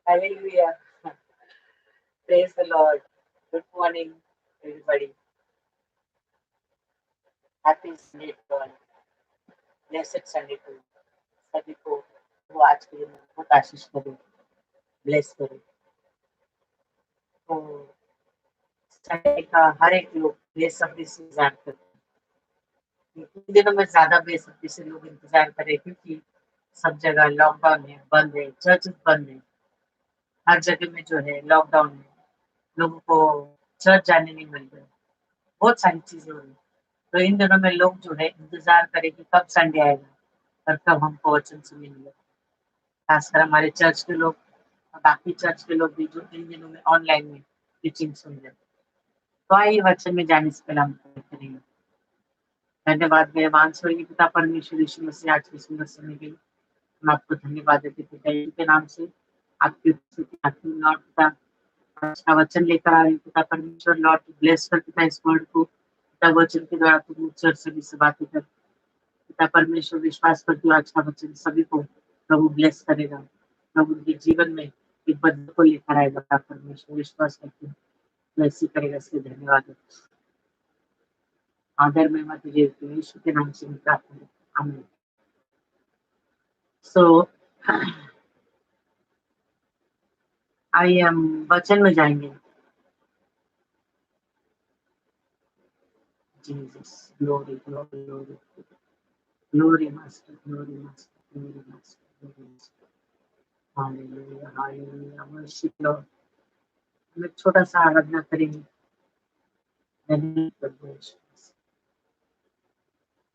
Hallelujah. Praise the Lord. Good morning, everybody. Happy Sunday to all. Blessed Sunday to सभी को वो आज के दिन में बहुत आशीष करे, ब्लेस करे। तो संडे का हर एक लोग बेसब्री से इंतजार करते हैं। इन दिनों में ज्यादा बेसब्री से लोग इंतजार कर रहे हैं क्योंकि सब जगह लॉकडाउन है, बंद है, चर्च बंद है। हर जगह में जो है लॉकडाउन है, लोगों को चर्च जाने नहीं मिल रहा है, बहुत सारी चीजें हो रही है। तो इन दिनों में लोग जो है इंतजार करें कि कब संडे आएगा और कब हमको वचन सुनेंगे। खासकर हमारे चर्च के लोग और बाकी चर्च के लोग भी जो इन दिनों में ऑनलाइन में टीचिंग सुन रहे हैं। तो आइए वचन में जाने से पहले हम प्रार्थना करेंगे। धन्यवाद मेरे स्वर्गीय पिता परमेश्वर यीशु मसीह, आज की सुंदर समय के लिए हम आपको धन्यवाद देते पिता यीशु के नाम से। आपकी उपस्थिति आपकी लॉर्ड पिता आज का वचन लेकर आ रहे हैं पिता परमेश्वर। लॉर्ड ब्लेस कर पिता इस वर्ड को पिता वचन के द्वारा तुम चर्च सभी से बातें कर पिता परमेश्वर। विश्वास करती हूँ आज का वचन सभी को प्रभु ब्लेस करेगा, प्रभु उनके जीवन में एक बदलाव को लेकर आएगा पिता परमेश्वर। विश्वास करती हूँ वैसे करेगा, इसलिए धन्यवाद। आदर में मत यीशु के नाम से प्रार्थना करती हूँ, आमीन। सो आइए हम वचन में जाएंगे। Jesus glory glory glory glory master, glory master, glory master, glory master. Hallelujah hallelujah, worship Lord. हम एक छोटा सा आराधना करेंगे। धन्यवाद प्रभु यीशु।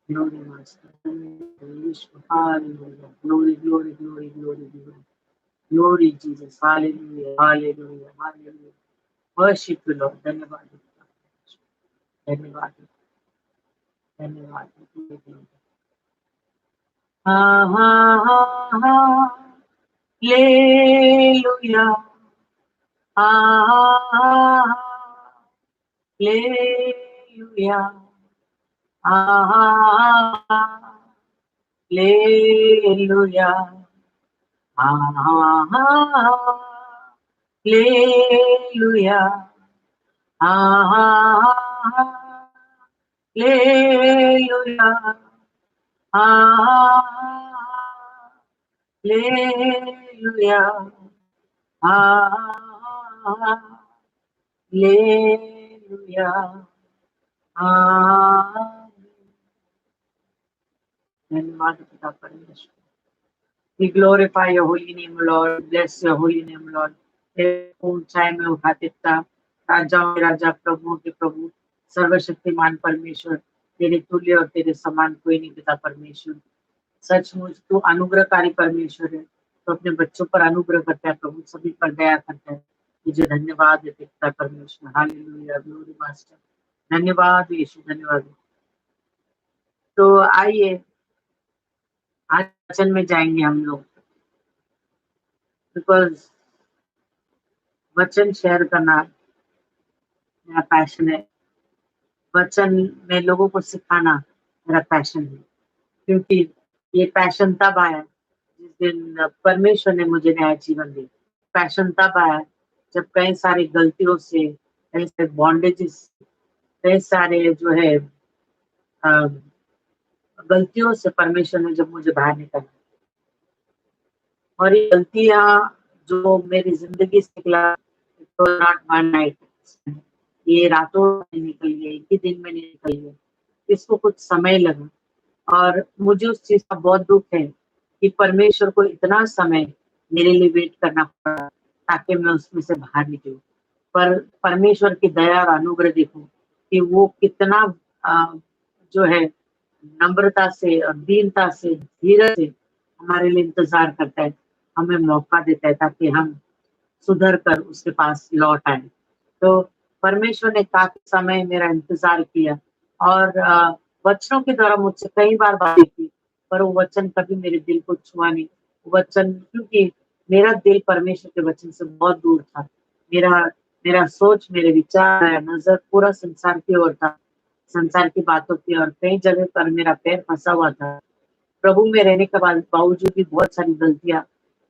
Glory Master, hallelujah, glory, glory, glory, glory, glory, glory Jesus, hallelujah, hallelujah, hallelujah. Worship you Lord, धन्यवाद, धन्यवाद, धन्यवाद। Hallelujah, hallelujah, hallelujah, hallelujah, hallelujah, hallelujah, hallelujah, धन्यवाद पिता परमेश्वर। We glorify your holy name, Lord. Bless your holy name, Lord. ऊंचाई में उठाते पिता, राजाओं के राजा, प्रभुओं के प्रभु, सर्वशक्तिमान परमेश्वर, तेरे तुल्य और तेरे समान कोई नहीं पिता परमेश्वर। सचमुच तू अनुग्रहकारी परमेश्वर है, तो अपने बच्चों पर अनुग्रह करता है प्रभु, सभी पर दया करता है। तुझे धन्यवाद देते पिता परमेश्वर। हालेलुया, ग्लोरी मास्टर, धन्यवाद यीशु, धन्यवाद। तो आइए आज वचन में जाएंगे हम लोग, बिकॉज वचन शेयर करना मेरा पैशन है। वचन में लोगों को सिखाना मेरा पैशन है, क्योंकि ये पैशन तब आया जिस दिन परमेश्वर ने मुझे नया जीवन दिया। पैशन तब आया जब कई सारी गलतियों से, कई सारे बॉन्डेजेस, कई सारे जो है गलतियों से परमेश्वर ने जब मुझे बाहर निकाला। और ये गलतियां जो मेरी जिंदगी से निकला, तो नॉट वन नाइट, ये रातों में निकल गई, एक ही दिन में निकल गई। इसको कुछ समय लगा और मुझे उस चीज का बहुत दुख है कि परमेश्वर को इतना समय मेरे लिए वेट करना पड़ा ताकि मैं उसमें से बाहर निकलूं। पर परमेश्वर की दया और अनुग्रह देखो कि वो कितना जो है नम्रता से और दीनता से, धीरज से हमारे लिए इंतजार करता है, हमें मौका देता है ताकि हम सुधर कर उसके पास लौट आए। तो परमेश्वर ने काफी समय मेरा इंतजार किया और वचनों के द्वारा मुझसे कई बार बातें की, पर वो वचन कभी मेरे दिल को छुआ नहीं। वचन, क्योंकि मेरा दिल परमेश्वर के वचन से बहुत दूर था। मेरा मेरा सोच, मेरे विचार, मेरा नजर पूरा संसार की ओर था, संसार की बातों की, और कई जगह पर मेरा पैर फंसा हुआ था। प्रभु में रहने के बावजूद भी बहुत सारी गलतियां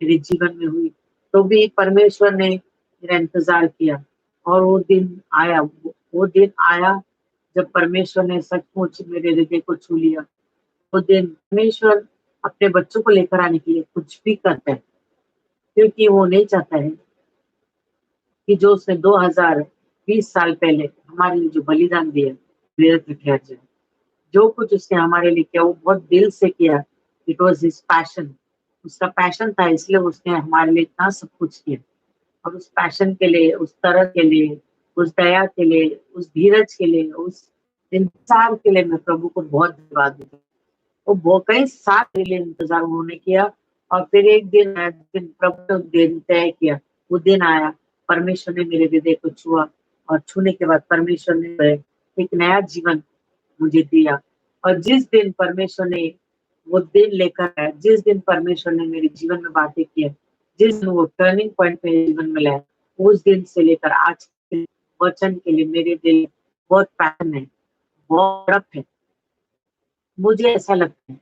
मेरे जीवन में हुई। तो भी परमेश्वर ने मेरा इंतजार किया और वो दिन आया जब परमेश्वर ने सचमुच मेरे हृदय को छू लिया। वो दिन परमेश्वर अपने बच्चों को लेकर आने के लिए कुछ भी करता है, क्योंकि वो नहीं चाहता है कि जो उसने 2020 साल पहले हमारे लिए जो बलिदान दिया व्यर्थ ठहर जाए। जो कुछ उसने हमारे लिए किया वो बहुत दिल से किया। इट वॉज हिज पैशन, उसका पैशन था, इसलिए उसने हमारे लिए इतना सब कुछ किया। और उस पैशन के लिए, उस तरह के लिए, उस दया के लिए, उस धीरज के लिए, उस इंतजार के लिए मैं प्रभु को बहुत धन्यवाद देती हूँ। वो बहुत कई साल के लिए इंतजार उन्होंने किया और फिर एक दिन आया, जिस दिन प्रभु ने दिन तय किया, वो दिन आया, परमेश्वर ने मेरे हृदय को छुआ और छूने के बाद परमेश्वर ने एक नया जीवन मुझे दिया। और जिस दिन परमेश्वर ने वो दिन लेकर आया, जिस दिन परमेश्वर ने मेरे जीवन में बातें की, जिस दिन वो टर्निंग पॉइंट मेरे जीवन में लाया, उस दिन से लेकर आज के वचन के लिए मेरे दिल बहुत पैशन है, बहुत तड़प है। मुझे ऐसा लगता है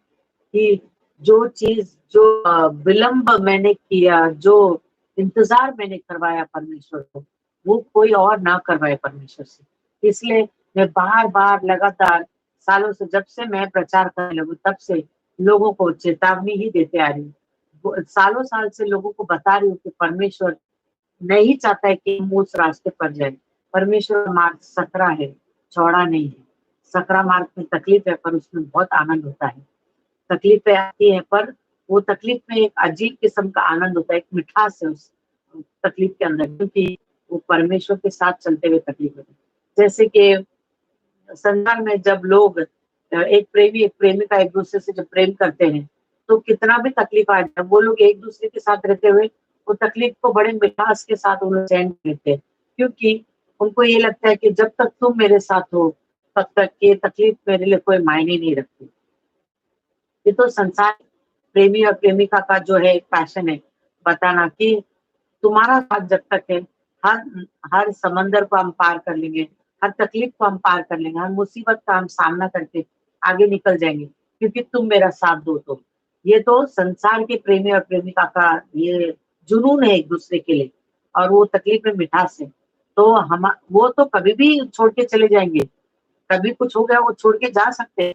कि जो चीज, जो विलंब मैंने किया, जो इंतजार मैंने करवाया परमेश्वर को, वो कोई और ना करवाए परमेश्वर से। इसलिए मैं बार बार लगातार सालों से, जब से मैं प्रचार करने लगू तब से लोगों को चेतावनी ही देते आ रही हूँ। सालों साल से लोगों को बता रही हूँ कि परमेश्वर नहीं चाहता है कि हम उस रास्ते पर जाए। परमेश्वर का मार्ग सकरा है, चौड़ा नहीं है। सकरा मार्ग में तकलीफ है, पर उसमें बहुत आनंद होता है। तकलीफें आती है, पर वो तकलीफ में एक अजीब किस्म का आनंद होता है, एक मिठास है उस तकलीफ के अंदर, क्योंकि वो परमेश्वर के साथ चलते हुए तकलीफ होती है। जैसे कि संसार में जब लोग एक प्रेमी एक प्रेमिका एक दूसरे से जब प्रेम करते हैं, तो कितना भी तकलीफ आ जाए, वो लोग एक दूसरे के साथ रहते हुए वो तकलीफ को बड़े मिठास के साथ वो लोग सहन लेते हैं, क्योंकि उनको ये लगता है कि जब तक तुम मेरे साथ हो तब तक ये तकलीफ मेरे लिए कोई मायने नहीं रखती। ये तो संसार प्रेमी और प्रेमिका का जो है पैशन है, बताना कि तुम्हारा साथ जब तक है, हर हर समंदर को हम पार कर लेंगे, हर तकलीफ को हम पार कर लेंगे, हर मुसीबत का हम सामना करके आगे निकल जाएंगे, क्योंकि तुम मेरा साथ दो। तो ये तो संसार के प्रेमी और प्रेमिका का ये जुनून है एक दूसरे के लिए, और वो तकलीफ में मिठास है। तो हम वो तो कभी भी छोड़ के चले जाएंगे, कभी कुछ हो गया वो छोड़ के जा सकते हैं।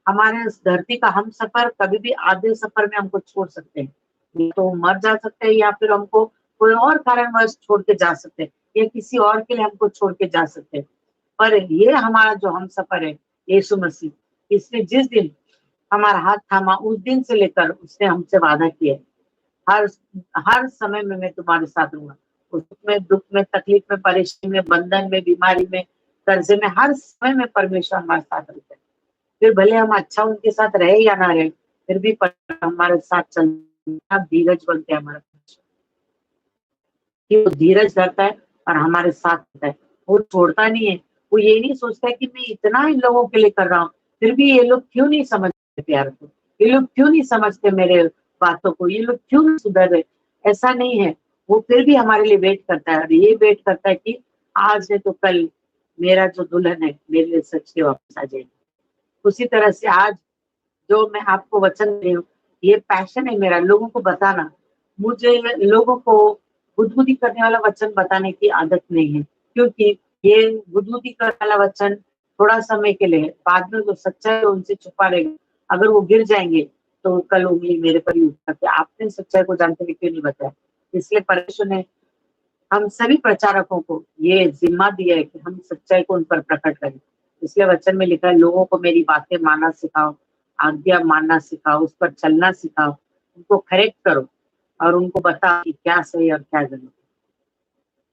हमारे इस धरती का हम सफर कभी भी आधे सफर में हमको छोड़ सकते हैं, या तो मर जा सकते हैं, या फिर हमको कोई और कारणवश छोड़ के जा सकते हैं, या किसी और के लिए हमको छोड़ के जा सकते हैं। पर ये हमारा जो हम सफर है, यीशु मसीह, इसने जिस दिन हमारा हाथ थामा, उस दिन से लेकर उसने हमसे वादा किया है, हर हर समय में मैं तुम्हारे साथ रहूंगा। उसमें, दुख में, तकलीफ में, परेशानी में, बंधन में, बीमारी में, कर्जे में, हर समय में परमेश्वर हमारे साथ रहता है। फिर भले हम अच्छा उनके साथ रहे या ना रहे, फिर भी हमारे साथ चलना, धीरज बनते हैं हमारे कि वो धीरज धरता है और हमारे साथ रहता है, वो छोड़ता नहीं है। वो ये नहीं सोचता है कि मैं इतना इन लोगों के लिए कर रहा हूँ, फिर भी ये लोग क्यों नहीं समझते प्यार को, ये लोग क्यों नहीं समझते मेरे बातों को, ये लोग क्यों नहीं सुधर रहे। ऐसा नहीं है, वो फिर भी हमारे लिए वेट करता है, और ये वेट करता है कि आज है तो कल मेरा जो दुल्हन है मेरे लिए सच के वापस आ जाएगी। उसी तरह से आज जो मैं आपको वचन दे रही हूँ, ये पैशन है मेरा लोगों को बताना। मुझे लोगों को बुद्धि करने वाला वचन बताने की आदत नहीं है, क्योंकि ये बुद्धि करने वाला वचन थोड़ा समय के लिए है, बाद में जो सच्चाई है उनसे छुपा रहेगा। अगर वो गिर जाएंगे तो कल उंगली मेरे पर ही उठा कि आपने सच्चाई को जानते हुए क्यों नहीं बताया। इसलिए परमेश्वर ने हम सभी प्रचारकों को ये जिम्मा दिया है कि हम सच्चाई को उन पर प्रकट करें। इसलिए वचन में लिखा है, लोगों को मेरी बातें मानना सिखाओ, आज्ञा मानना सिखाओ, उस पर चलना सिखाओ, उनको करेक्ट करो और उनको बताओ कि क्या सही और क्या गलत।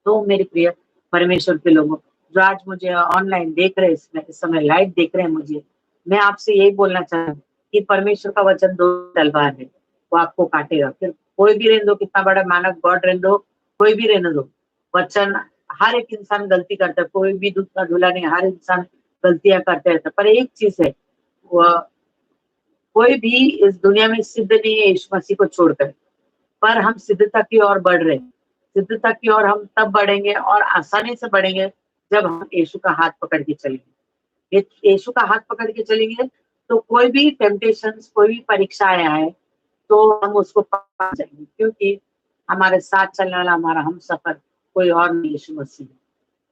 तो मेरे प्रिय परमेश्वर के लोगों, जो आज मुझे ऑनलाइन देख रहे हैं, इस समय लाइव देख रहे हैं मुझे, मैं आपसे यही बोलना चाहता हूँ कि परमेश्वर का वचन दो तलवार है, वो आपको काटेगा। फिर कोई भी रहने दो, कितना बड़ा मानव गॉड रहने दो, कोई भी रहने दो, वचन, हर एक इंसान गलती करता है, कोई भी दूध का धुला नहीं, हर इंसान गलतियां करते रहता है। पर एक चीज है, वो कोई भी इस दुनिया में सिद्ध नहीं है यीशु मसीह को छोड़कर, पर हम सिद्धता की ओर बढ़ रहे हैं। सिद्धता की ओर हम तब बढ़ेंगे और आसानी से बढ़ेंगे जब हम यीशु का हाथ पकड़ के चलेंगे। यीशु का हाथ पकड़ के चलेंगे तो कोई भी टेम्पटेशन, कोई भी परीक्षा आया है तो हम उसको पा जाएंगे, क्योंकि हमारे साथ चलने वाला हमारा हम सफर कोई और नहीं, यीशु मसीह।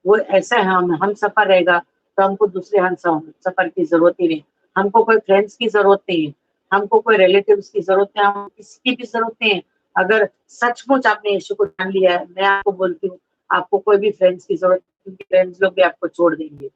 वो ऐसा है, हम सफर रहेगा तो हमको दूसरे हम सफर की जरूरत ही नहीं। हमको कोई फ्रेंड्स की जरूरत नहीं है, हमको कोई रिलेटिव्स की जरूरत नहीं, हम किसी की भी जरूरत नहीं है। अगर सचमुच आपने यीशु को जान लिया है, मैं आपको बोलती हूँ, आपको कोई भी फ्रेंड्स की जरूरत नहीं, क्योंकि फ्रेंड्स लोग भी आपको छोड़ देंगे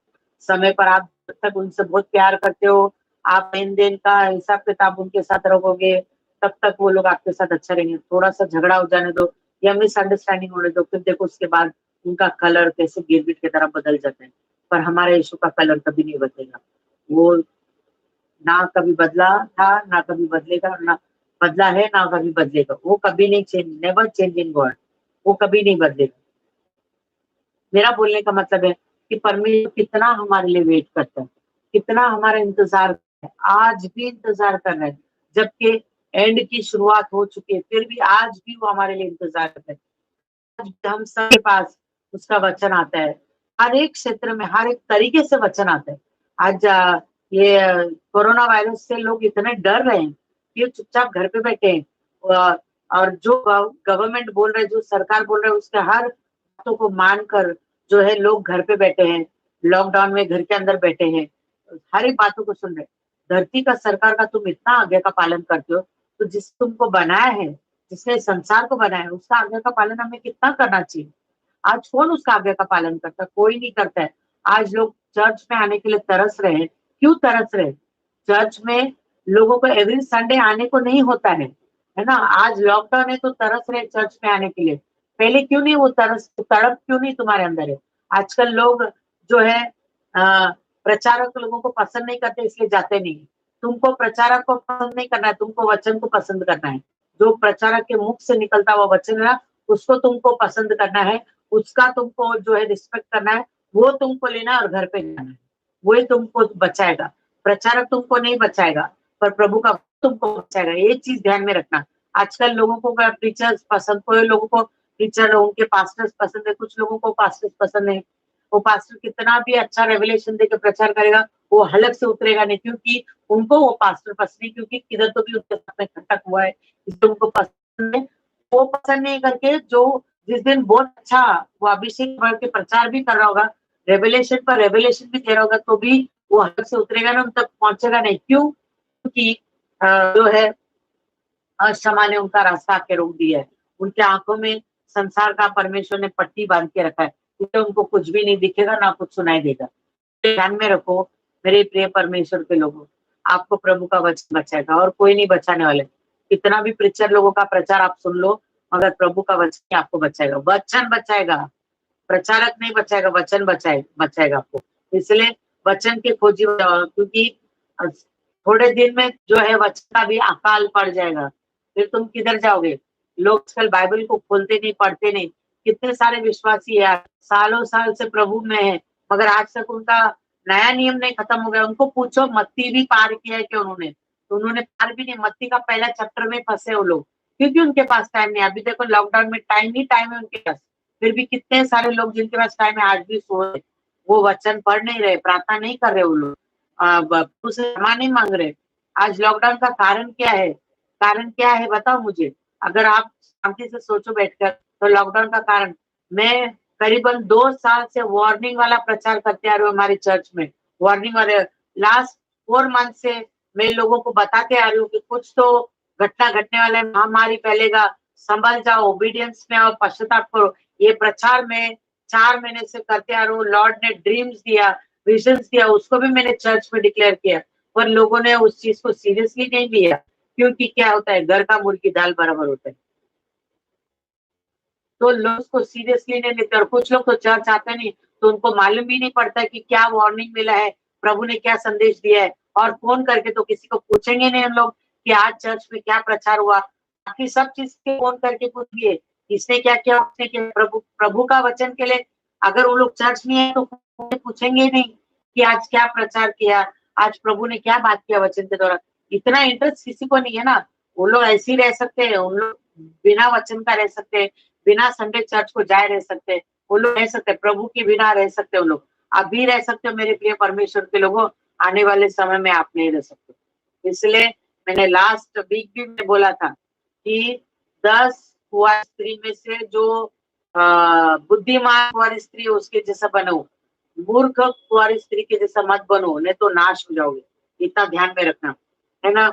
समय पर। आप जब तक उनसे बहुत प्यार करते हो, आप लेन देन का हिसाब किताब उनके साथ रखोगे, तब तक वो लोग आपके साथ अच्छा रहेंगे। थोड़ा सा झगड़ा हो जाने दो या मिसअंडरस्टैंडिंग होने दो, फिर देखो उसके बाद उनका कलर कैसे गिरगिट की तरह बदल जाता है। पर हमारे यीशु का कलर कभी नहीं बदलेगा। वो ना कभी बदला था, ना कभी बदलेगा, ना बदला है, ना कभी बदलेगा। वो कभी नहीं change, never change in God. वो कभी नहीं बदलेगा। मेरा बोलने का मतलब है कि परमेश्वर कितना हमारे लिए वेट करता है, कितना हमारा इंतजार करता है, आज भी इंतजार कर रहे हैं। जबकि एंड की शुरुआत हो चुकी है, फिर भी आज भी वो हमारे लिए इंतजार करता है। आज भी हम सबके पास उसका वचन आता है, हर एक क्षेत्र में, हर एक तरीके से वचन आता है। आज ये कोरोना वायरस से लोग इतने डर रहे हैं कि चुपचाप घर पे बैठे हैं। अ, और जो गवर्नमेंट बोल रहे, जो सरकार बोल रहे, उसके हर बातों को मानकर जो है लोग घर पे बैठे हैं, लॉकडाउन में घर के अंदर बैठे हैं, हर एक बातों को सुन रहे। धरती का, सरकार का तुम इतना आज्ञा का पालन करते हो, तो जिस तुमको बनाया है, जिसने संसार को बनाया है, उसका आज्ञा का पालन हमें कितना करना चाहिए। आज कौन उसका आज्ञा का पालन करता है? कोई नहीं करता है। आज लोग चर्च में आने के लिए तरस रहे हैं। क्यों तरस रहे? चर्च में लोगों को एवरी संडे आने को नहीं होता है ना। आज लॉकडाउन है तो तरस रहे चर्च में आने के लिए। पहले क्यों नहीं वो तरस, तड़प क्यों नहीं तुम्हारे अंदर है? आजकल लोग जो है प्रचारक लोगों को पसंद नहीं करते, इसलिए जाते नहीं। तुमको प्रचारक को पसंद नहीं करना है, तुमको वचन को पसंद करना है। जो प्रचारक के मुख से निकलता हुआ वचन है ना, उसको तुमको पसंद करना है, उसका तुमको जो है रिस्पेक्ट करना है, वो तुमको लेना है और घर पे जाना है। वही तुमको बचाएगा। प्रचारक तुमको नहीं बचाएगा, पर प्रभु का तुमको बचाएगा। ये चीज ध्यान में रखना। आजकल लोगों को प्रीचर्स पसंद, कोई लोगों को टीचर, लोगों के पास्टर्स पसंद है, कुछ लोगों को पास्टर्स पसंद है। वो पास्टर कितना भी अच्छा रेवलेशन देकर प्रचार करेगा, वो हलक से उतरेगा नहीं, क्योंकि उनको वो पास्टर पसंद नहीं, क्योंकि किधर तो भी उनके साथ में खटक हुआ है, इसलिए उनको पसंद है। वो पसंद नहीं करके जो जिस दिन बहुत अच्छा वो अभिषेक बढ़ के प्रचार भी कर रहा होगा, रेवलेशन पर रेवलेशन भी दे रहा होगा, तो भी वो हलक से उतरेगा ना, उन तक पहुंचेगा नहीं। क्यों? क्योंकि जो है क्षमा ने उनका रास्ता आके रोक दिया है। उनके आंखों में संसार का परमेश्वर ने पट्टी बांध के रखा है, इसलिए उनको कुछ भी नहीं दिखेगा, ना कुछ सुनाई देगा। ध्यान में रखो मेरे प्रिय परमेश्वर के लोगों, आपको प्रभु का वचन बचाएगा और कोई नहीं बचाने वाले। कितना भी प्रीचर लोगों का प्रचार आप सुन लो, मगर प्रभु का वचन ही आपको बचाएगा। वचन बचाएगा, प्रचारक नहीं बचाएगा, वचन बचाएगा आपको। इसलिए वचन के खोजी हो जाओ, क्योंकि थोड़े दिन में जो है वचन का भी अकाल पड़ जाएगा। फिर तुम किधर जाओगे? लोग आजकल बाइबल को खोलते नहीं, पढ़ते नहीं। कितने सारे विश्वासी है सालों साल से प्रभु में है, मगर आज तक उनका नया नियम नहीं खत्म हो गया। उनको पूछो मत्ती भी पार किया है कि उन्होंने, तो उन्होंने पार भी नहीं। मत्ती का पहला चैप्टर में फंसे वो लोग, क्योंकि उनके पास टाइम नहीं। अभी देखो लॉकडाउन में टाइम ही टाइम है उनके पास, फिर भी कितने सारे लोग जिनके पास टाइम है आज भी सो रहे, वो वचन पढ़ नहीं रहे, प्रार्थना नहीं कर रहे वो लोग, उसे क्षमा नहीं मांग रहे। आज लॉकडाउन का कारण क्या है? कारण क्या है बताओ मुझे। अगर आप शांति से सोचो बैठकर, तो लॉकडाउन का कारण, मैं करीबन 2 साल से वार्निंग वाला प्रचार करते आ रही हूँ हमारे चर्च में। वार्निंग वाले लास्ट 4 मंथ से मैं लोगों को बताते आ रही हूँ कि कुछ तो घटना घटने वाला है, महामारी फैलेगा, संभल जाओ, ओबीडियंस में आओ, पश्चाताप करो। ये प्रचार में 4 महीने से करते आ रहा हूँ। लॉर्ड ने ड्रीम्स दिया, विजन्स दिया, उसको भी मैंने चर्च में डिक्लेयर किया, पर लोगों ने उस चीज को सीरियसली नहीं लिया। क्योंकि क्या होता है, घर का मुर्गी दाल बराबर होता है, तो लोग उसको सीरियसली नहीं लेते। और कुछ लोग तो चर्च आते नहीं, तो उनको मालूम भी नहीं पड़ता कि क्या वार्निंग मिला है, प्रभु ने क्या संदेश दिया है। और फोन करके तो किसी को पूछेंगे नहीं हम लोग कि आज चर्च में क्या प्रचार हुआ। बाकी सब चीज के फोन करके पूछिए इसने क्या किया, उसने क्या। प्रभु प्रभु का वचन के लिए अगर वो लोग चर्च में है तो पूछेंगे नहीं कि आज क्या प्रचार किया, आज प्रभु ने क्या बात किया वचन के द्वारा। इतना इंटरेस्ट किसी को नहीं है ना। वो लोग ऐसे ही रह सकते हैं, उन लोग बिना वचन का रह सकते हैं, बिना संडे चर्च को जाए रह सकते हैं, वो लोग रह सकते हैं, प्रभु के बिना रह सकते हैं वो लोग। आप भी रह सकते हो मेरे प्रिय परमेश्वर के लोगों, आने वाले समय में आप नहीं रह सकते। इसलिए मैंने लास्ट वीक भी मैं बोला था कि 10 कुंवारी स्त्री में से जो बुद्धिमान कुंवारी स्त्री है उसके जैसा बनो, मूर्ख कुंवारी स्त्री के जैसा मत बनो, नहीं तो नाश हो जाओगे। इतना ध्यान में रखना, है ना।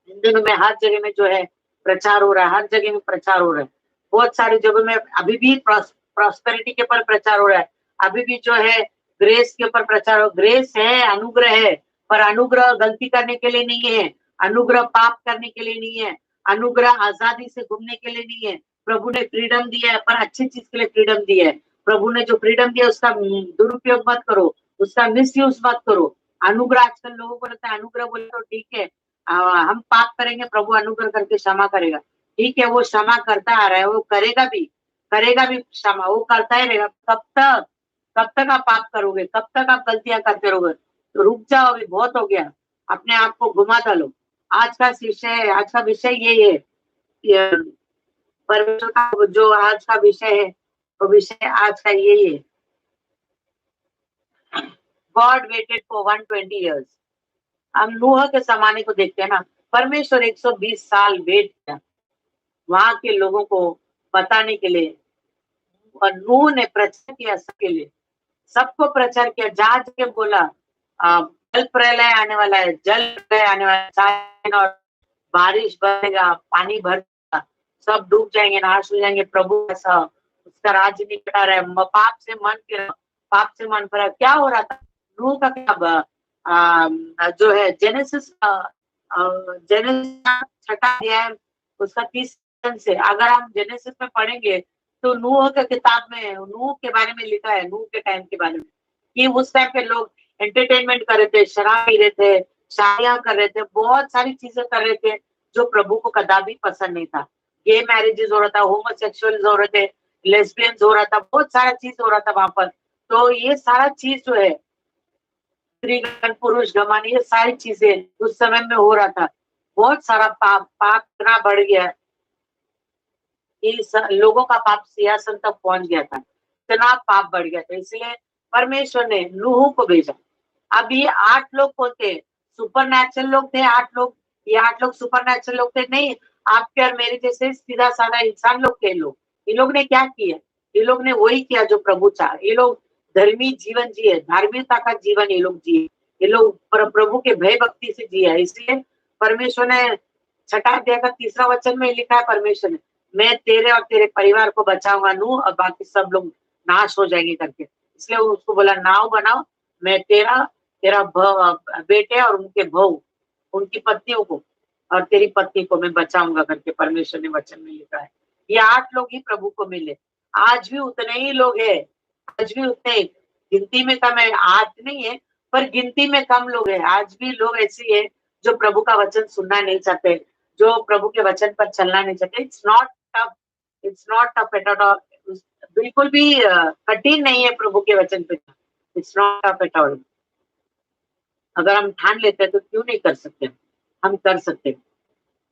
इन दिनों में हर जगह में जो है प्रचार हो रहा है, हर जगह में प्रचार हो रहा है, बहुत सारी जगह में अभी भी प्रॉस्पेरिटी के ऊपर प्रचार हो रहा है, अभी भी जो है ग्रेस के ऊपर प्रचार हो। ग्रेस है, अनुग्रह है, पर अनुग्रह गलती करने के लिए नहीं है, अनुग्रह पाप करने के लिए नहीं है, अनुग्रह आजादी से घूमने के लिए नहीं है। प्रभु ने फ्रीडम दिया है, पर अच्छी चीज के लिए फ्रीडम दिया है। प्रभु ने जो फ्रीडम दिया उसका दुरुपयोग मत करो, उसका मिसयूज मत करो। अनुग्रह आजकल लोगों को लगता है अनुग्रह बोले तो ठीक है, हम पाप करेंगे प्रभु अनुग्रह करके क्षमा करेगा, ठीक है, वो क्षमा करता आ रहा है, वो करेगा भी क्षमा, वो करता ही रहेगा। कब तक आप पाप करोगे, कब तक आप गलतियां करते रहोगे? तो रुक जाओ, अभी बहुत हो गया, अपने आप को घुमा डालो। आज का विषय ये है, परमेश्वर का जो आज का विषय है, वो विषय आज का यही है। God waited for 120 years। हम नूह के जमाने को देखते हैं ना, परमेश्वर 120 साल वेट किया वहां के लोगों को बताने के लिए, और नूह ने प्रचार किया सबके लिए, सबको प्रचार किया, जा के बोला जल प्रलय आने वाला है, जल प्रलय आने वाला है, और बारिश बरसेगा, पानी भरेगा, सब डूब जाएंगे, नाश हो जाएंगे। प्रभु ऐसा उसका राज्य नहीं कटा रहा है, पाप से मन फिरा। क्या हो रहा था नूह का? क्या जो है जेनेसिस छठा अध्याय उसका 30 से, अगर हम जेनेसिस में पढ़ेंगे तो नूह के किताब में नूह के बारे में लिखा है, नूह के टाइम के बारे में, कि उस टाइम पे लोग एंटरटेनमेंट कर रहे थे, शराब पी रहे थे, शादियां कर रहे थे, बहुत सारी चीजें कर रहे थे जो प्रभु को कदापि पसंद नहीं था। गे मैरिजेस हो रहा था, होमोसेक्सुअल्स हो रहे थे, लेस्बियंस हो रहा था, बहुत सारा चीज हो रहा था वहां पर। तो ये सारा चीज जो है स्त्रीगण पुरुष गमन, ये सारी चीजें उस समय में हो रहा था। बहुत सारा पाप इतना बढ़ गया कि लोगों का पाप सिंहासन तक पहुंच गया था, इतना पाप बढ़ गया था। इसलिए परमेश्वर ने नूह को भेजा। अब ये 8 लोग कौन थे? सुपर नेचुरल लोग थे 8 लोग। ये 8 लोग सुपर नेचुरल लोग थे? नहीं, आपके और मेरे जैसे सीधा साधा इंसान लोग थे। ये लोग ने क्या किया? ये लोग ने वही किया जो प्रभु चाह। ये लोग धर्मी जीवन जिए, धार्मिकता का जीवन ये लोग जिए, ये लोग प्रभु के भय भक्ति से जिया। इसलिए परमेश्वर ने छठा अध्याय का 3रा वचन में लिखा है, परमेश्वर ने, मैं तेरे और तेरे परिवार को बचाऊंगा नूह, और बाकी सब लोग नाश हो जाएंगे करके। इसलिए उसको बोला नाव बनाओ, मैं तेरा बेटे और उनके बहू, उनकी पत्नियों को और तेरी पत्नी को मैं बचाऊंगा करके परमेश्वर ने वचन में लिखा है। ये 8 लोग ही प्रभु को मिले। आज भी उतने ही लोग हैं, आज भी उतने, गिनती में कम है, आज नहीं है पर गिनती में कम लोग हैं। आज भी लोग ऐसे हैं जो प्रभु का वचन सुनना नहीं चाहते, जो प्रभु के वचन पर चलना नहीं चाहते। It's not tough at all, बिल्कुल भी कठिन नहीं है प्रभु के वचन पे, it's not tough at all. अगर हम ठान लेते हैं तो क्यों नहीं कर सकते? हम कर सकते।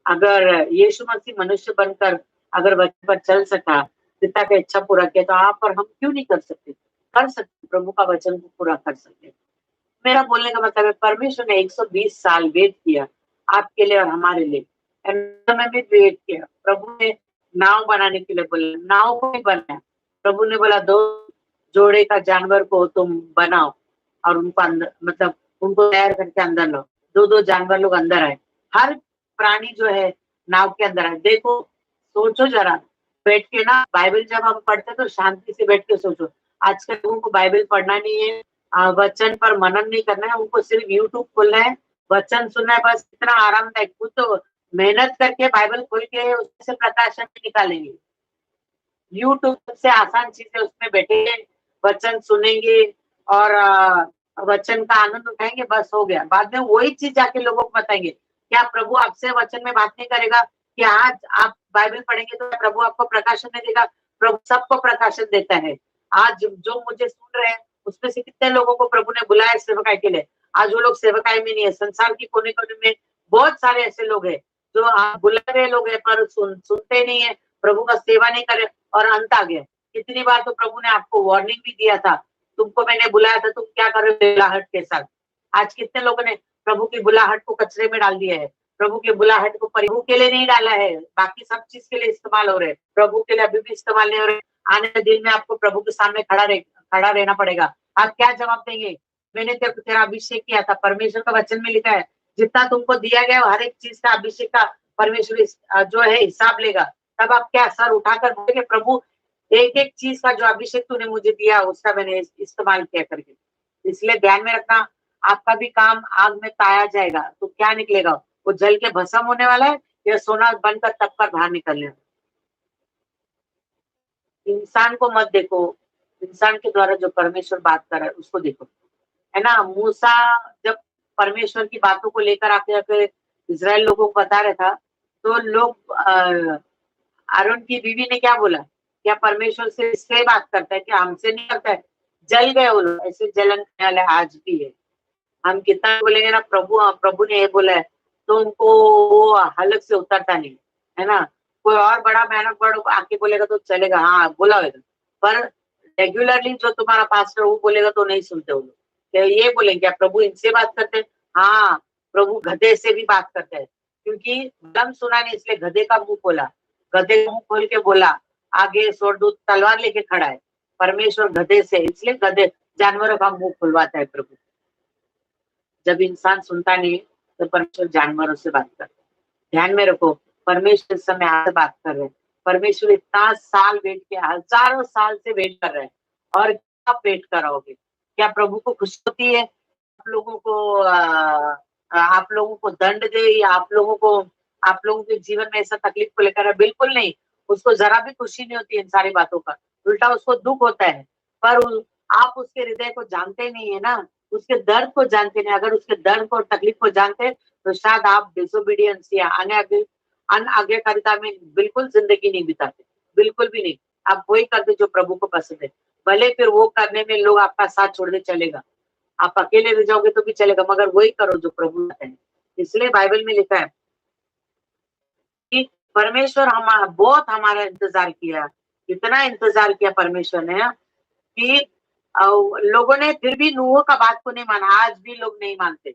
अगर यीशु मसीह मनुष्य बनकर अगर वचन पर चल सका, पिता की इच्छा पूरा किया, तो आप और हम क्यों नहीं कर सकते? कर सकते, प्रभु का वचन को पूरा कर सकते। मेरा बोलने का मतलब है परमेश्वर ने 120 साल वेट किया आपके लिए और हमारे लिए, में भी वेट किया। प्रभु ने नाव बनाने के लिए बोला, नाव को नहीं बनाया। प्रभु ने बोला 2 जोड़े का जानवर को तुम बनाओ और उनको अंदर, मतलब उनको तैयार करके अंदर लो। 2-2 जानवर लोग अंदर आए, हर प्राणी जो है नाव के अंदर आए। देखो, सोचो जरा, बैठ के ना बाइबल जब हम पढ़ते तो शांति से बैठ के सोचो। आजकल लोगों को बाइबल पढ़ना नहीं है, वचन पर मनन नहीं करना है, उनको सिर्फ यूट्यूब खोलना है, वचन सुनना है, बस इतना आरामदायक। खुद तो मेहनत करके बाइबल खोल के उससे प्रकाशन निकालेंगे। यूट्यूब से आसान चीज है, उसमें बैठेंगे, वचन सुनेंगे और वचन का आनंद उठाएंगे, बस हो गया। बाद में वही चीज जाके लोगों को बताएंगे। क्या प्रभु आपसे वचन में बात नहीं करेगा कि आज आप बाइबल पढ़ेंगे तो प्रभु आपको प्रकाशन नहीं देगा? प्रभु सबको प्रकाशन देता है। आज जो मुझे सुन रहे हैं उसमें से कितने लोगों को प्रभु ने बुलाया सेवकाई के लिए? आज वो लोग सेवकाई में नहीं है। संसार की कोने कोने में बहुत सारे ऐसे लोग हैं जो बुला रहे लोग हैं पर सुनते नहीं है, प्रभु का सेवा नहीं करे, और अंत आ गया। कितनी बार तो प्रभु ने आपको वार्निंग भी दिया था, तुमको मैंने बुलाया था, तुम क्या कर रहे हो बुलाहट के साथ? आज कितने लोगों ने प्रभु की बुलाहट को कचरे में डाल दिया है। प्रभु के बुलाहट को प्रभु के लिए नहीं डाला है, बाकी सब चीज के लिए इस्तेमाल हो रहे हैं, प्रभु के लिए अभी भी इस्तेमाल नहीं हो रहे। आने वाले दिन में आपको प्रभु के सामने खड़ा रहना पड़ेगा। आप क्या जवाब देंगे? मैंने तेरा अभिषेक किया था, परमेश्वर का वचन में लिखा है जितना तुमको दिया गया हर एक चीज का अभिषेक का परमेश्वर जो है हिसाब लेगा। तब आप क्या सर उठाकर बोलेंगे प्रभु एक एक चीज का जो अभिषेक तूने मुझे दिया उसका मैंने इस्तेमाल किया करके। इसलिए ध्यान में रखना, आपका भी काम आग में ताया जाएगा तो क्या निकलेगा? वो जल के भस्म होने वाला है या सोना बनकर तब पर बाहर निकलने। इंसान को मत देखो, इंसान के द्वारा जो परमेश्वर बात कर रहा है उसको देखो, है ना। मूसा जब परमेश्वर की बातों को लेकर आके इजराइल लोगों को बता रहा था तो लोग आरोन की बीवी ने क्या बोला, क्या परमेश्वर से इससे बात करता है कि हमसे नहीं करता है? जल गए वो लोग। ऐसे जलन करने वाले आज भी है। हम कितना बोलेंगे ना प्रभु प्रभु ने ये बोला है तो उनको वो हलक से उतरता नहीं, है ना। कोई और बड़ा मेहनत बड़ो आके बोलेगा तो चलेगा, हाँ बोला होगा, पर रेगुलरली जो तुम्हारा पास्टर वो बोलेगा तो नहीं सुनते वो लोग। क्या ये बोलेंगे क्या प्रभु इनसे बात करते हैं? हाँ, प्रभु गधे से भी बात करते हैं, क्योंकि दम सुना नहीं इसलिए गधे का मुंह खोला। गधे का मुंह खोल के बोला, आगे स्वर्गदूत तलवार लेके खड़ा है। परमेश्वर गधे से, इसलिए गधे जानवरों का मुंह खुलवाता है प्रभु। जब इंसान सुनता नहीं तो परमेश्वर जानवरों से बात करता है। ध्यान में रखो, परमेश्वर इस समय आपसे बात कर रहे हैं। परमेश्वर इतना साल वेट किया, हजारों साल से वेट कर रहे हैं, और क्या वेट कराओगे? क्या प्रभु को खुशी होती है आप लोगों को दंड दे या आप लोगों के जीवन में ऐसा तकलीफ को लेकर? बिल्कुल नहीं। उसको जरा भी खुशी नहीं होती इन सारी बातों का, उल्टा उसको दुख होता है। पर आप उसके हृदय को जानते नहीं है ना, उसके दर्द को जानते नहीं। अगर उसके दर्द को तकलीफ को जानते तो शायद आप डिसोबीडियंस या अनाज्ञाकारिता में बिल्कुल जिंदगी नहीं बिताते, बिल्कुल भी नहीं। आप वही करते जो प्रभु को पसंद है, भले फिर वो करने में लोग आपका साथ छोड़ दे चलेगा, आप अकेले रह जाओगे तो भी चलेगा, मगर वही करो जो प्रभु कहते हैं। इसलिए बाइबल में लिखा है कि परमेश्वर बहुत हमारा इंतजार किया, इतना इंतजार किया परमेश्वर ने कि लोगों ने फिर भी नूह का बात को नहीं माना। आज भी लोग नहीं मानते,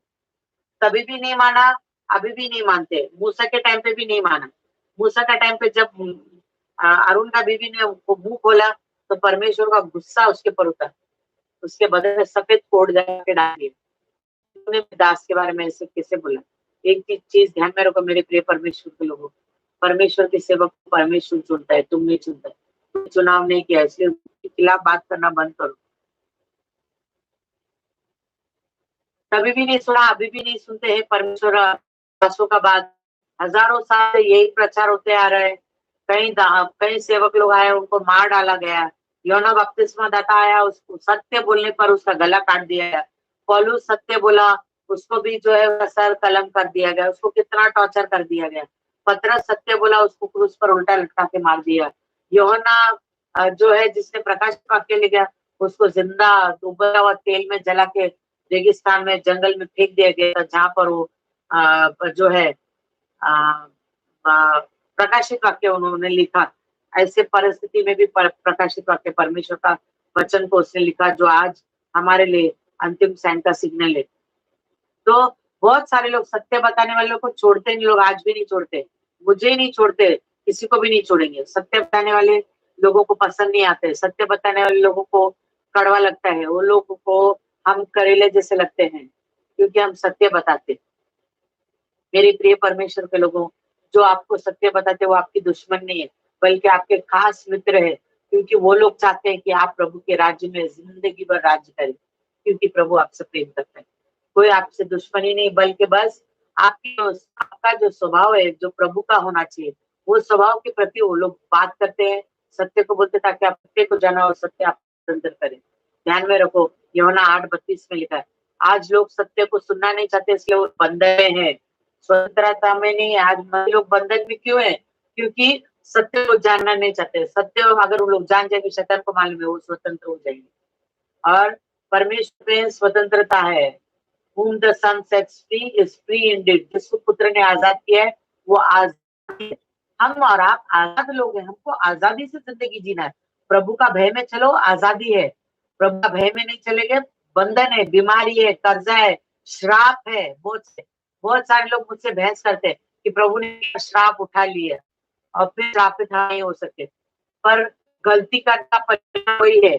तभी भी नहीं माना, अभी भी नहीं मानते। मूसा के टाइम पे भी नहीं माना। मूसा का टाइम पे जब अरुण का बीवी ने मुंह खोला तो परमेश्वर का गुस्सा उसके पर उतरा, उसके बदले में सफेद कोट जाके डाल दिया। तूने दास के बारे में ऐसे कैसे बोला? एक चीज ध्यान में रखो मेरे प्रिय परमेश्वर के लोगों, परमेश्वर के सेवक को परमेश्वर चुनता है, तुम नहीं चुनता है। चुनाव नहीं किया, इसलिए उसके खिलाफ बात करना बंद करो। कभी भी नहीं सुना, अभी भी नहीं सुनते हैं परमेश्वर दासों का बात। हजारों साल से यही प्रचार होते आ रहे हैं। कई सेवक लोग आए, उनको मार डाला गया। योना बपतिस्मा दाता आया, उसको सत्य बोलने पर उसका गला काट दिया गया। पौलुस सत्य बोला, उसको भी जो है सर कलम कर दिया गया, उसको कितना टॉर्चर कर दिया गया। पतरस सत्य बोला, उसको क्रूस पर उल्टा लटका के मार दिया। योना जो है जिसने प्रकाश वाक्य लिखा, उसको जिंदा उबला हुआ तेल में जला के रेगिस्तान में जंगल में फेंक दिया गया, जहां पर वो जो है प्रकाशित वाक्य उन्होंने लिखा। ऐसे परिस्थिति में भी प्रकाशित वाक्य परमेश्वर का वचन को उसने लिखा, जो आज हमारे लिए अंतिम साइन का सिग्नल है। तो बहुत सारे लोग सत्य बताने वाले को छोड़ते नहीं, लोग आज भी नहीं छोड़ते, मुझे ही नहीं छोड़ते, किसी को भी नहीं छोड़ेंगे। सत्य बताने वाले लोगों को पसंद नहीं आते, सत्य बताने वाले लोगों को कड़वा लगता है, वो लोगों को हम करेले जैसे लगते हैं, क्योंकि हम सत्य बताते। मेरे प्रिय परमेश्वर के लोगों, जो आपको सत्य बताते वो आपकी दुश्मन नहीं है, बल्कि आपके खास मित्र है, क्योंकि वो लोग चाहते हैं कि आप प्रभु के राज्य में जिंदगी भर राज्य करें, क्योंकि प्रभु आपसे प्रेम करता है। कोई आपसे दुश्मनी नहीं, बल्कि बस आपका जो स्वभाव है जो प्रभु का होना चाहिए, वो स्वभाव के प्रति वो लोग बात करते हैं, सत्य को बोलते, ताकि आप सत्य को जाना और सत्य आप स्वतंत्र करें। ध्यान में रखो, यूहन्ना 8:32 में लिखा है, आज लोग सत्य को सुनना नहीं चाहते, इसलिए वो बंधन में है, स्वतंत्रता में नहीं है। आज लोग बंधन में क्यों है? क्योंकि सत्य को जानना नहीं चाहते। सत्य अगर वो लोग जान जाएंगे, शैतान को मालूम है, वो स्वतंत्र हो जाएंगे। और परमेश्वर में स्वतंत्रता है। whom the son sets free is free indeed। जिसको पुत्र ने आजाद किया है वो आजाद है। हम और आप आजाद लोग हैं, हमको आजादी से जिंदगी जीना है। प्रभु का भय में चलो, आजादी है। प्रभु का भय में नहीं चलेंगे, बंधन है, बीमारी है, कर्जा है, श्राप है, बहुत से। बहुत सारे लोग मुझसे बहस करते हैं कि प्रभु ने श्राप उठा लिया और फिर श्रापित नहीं हो सकते, पर गलती करने का परिणाम वही है।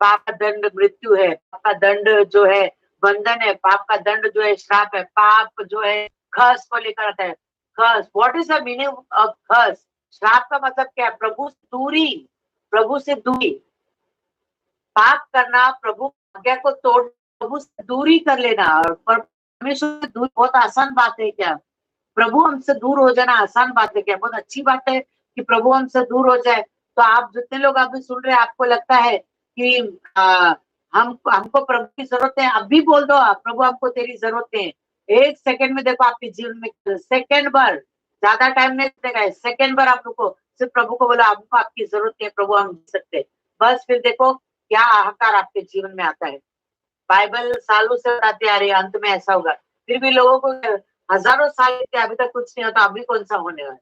पाप का दंड मृत्यु है, पाप का दंड जो है बंधन है, पाप का दंड जो है श्राप है, पाप जो है खर्च को लेकर आता है। खर्च, what is the meaning of खर्च? श्राप का मतलब क्या है? प्रभु से दूरी, प्रभु से दूरी। पाप करना, प्रभु आज्ञा को तोड़, प्रभु से दूरी कर लेना। और परमेश्वर से दूरी बहुत आसान बात है क्या? प्रभु हमसे दूर हो जाना आसान बात है क्या? बहुत अच्छी बात है कि प्रभु हमसे दूर हो जाए। तो आप जितने लोग अभी सुन रहे हैं, आपको लगता है कि हमको प्रभु की जरूरत है, अब भी बोल दो आप, प्रभु हमको तेरी जरूरत है। एक सेकंड में देखो आपके जीवन में, सेकंड भर, ज्यादा टाइम नहीं लगेगा, सेकंड भर आप रुको, सिर्फ प्रभु को बोलो हमको आपकी जरूरत है प्रभु, हम जी सकते। बस फिर देखो क्या हाहाकार आपके जीवन में आता है। बाइबल सालों से बताते आ रही है अंत में ऐसा होगा, फिर भी लोगों को हजारों साल के अभी तक कुछ नहीं होता। अभी कौन सा होने वाला,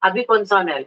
अभी कौन सा होने वाला?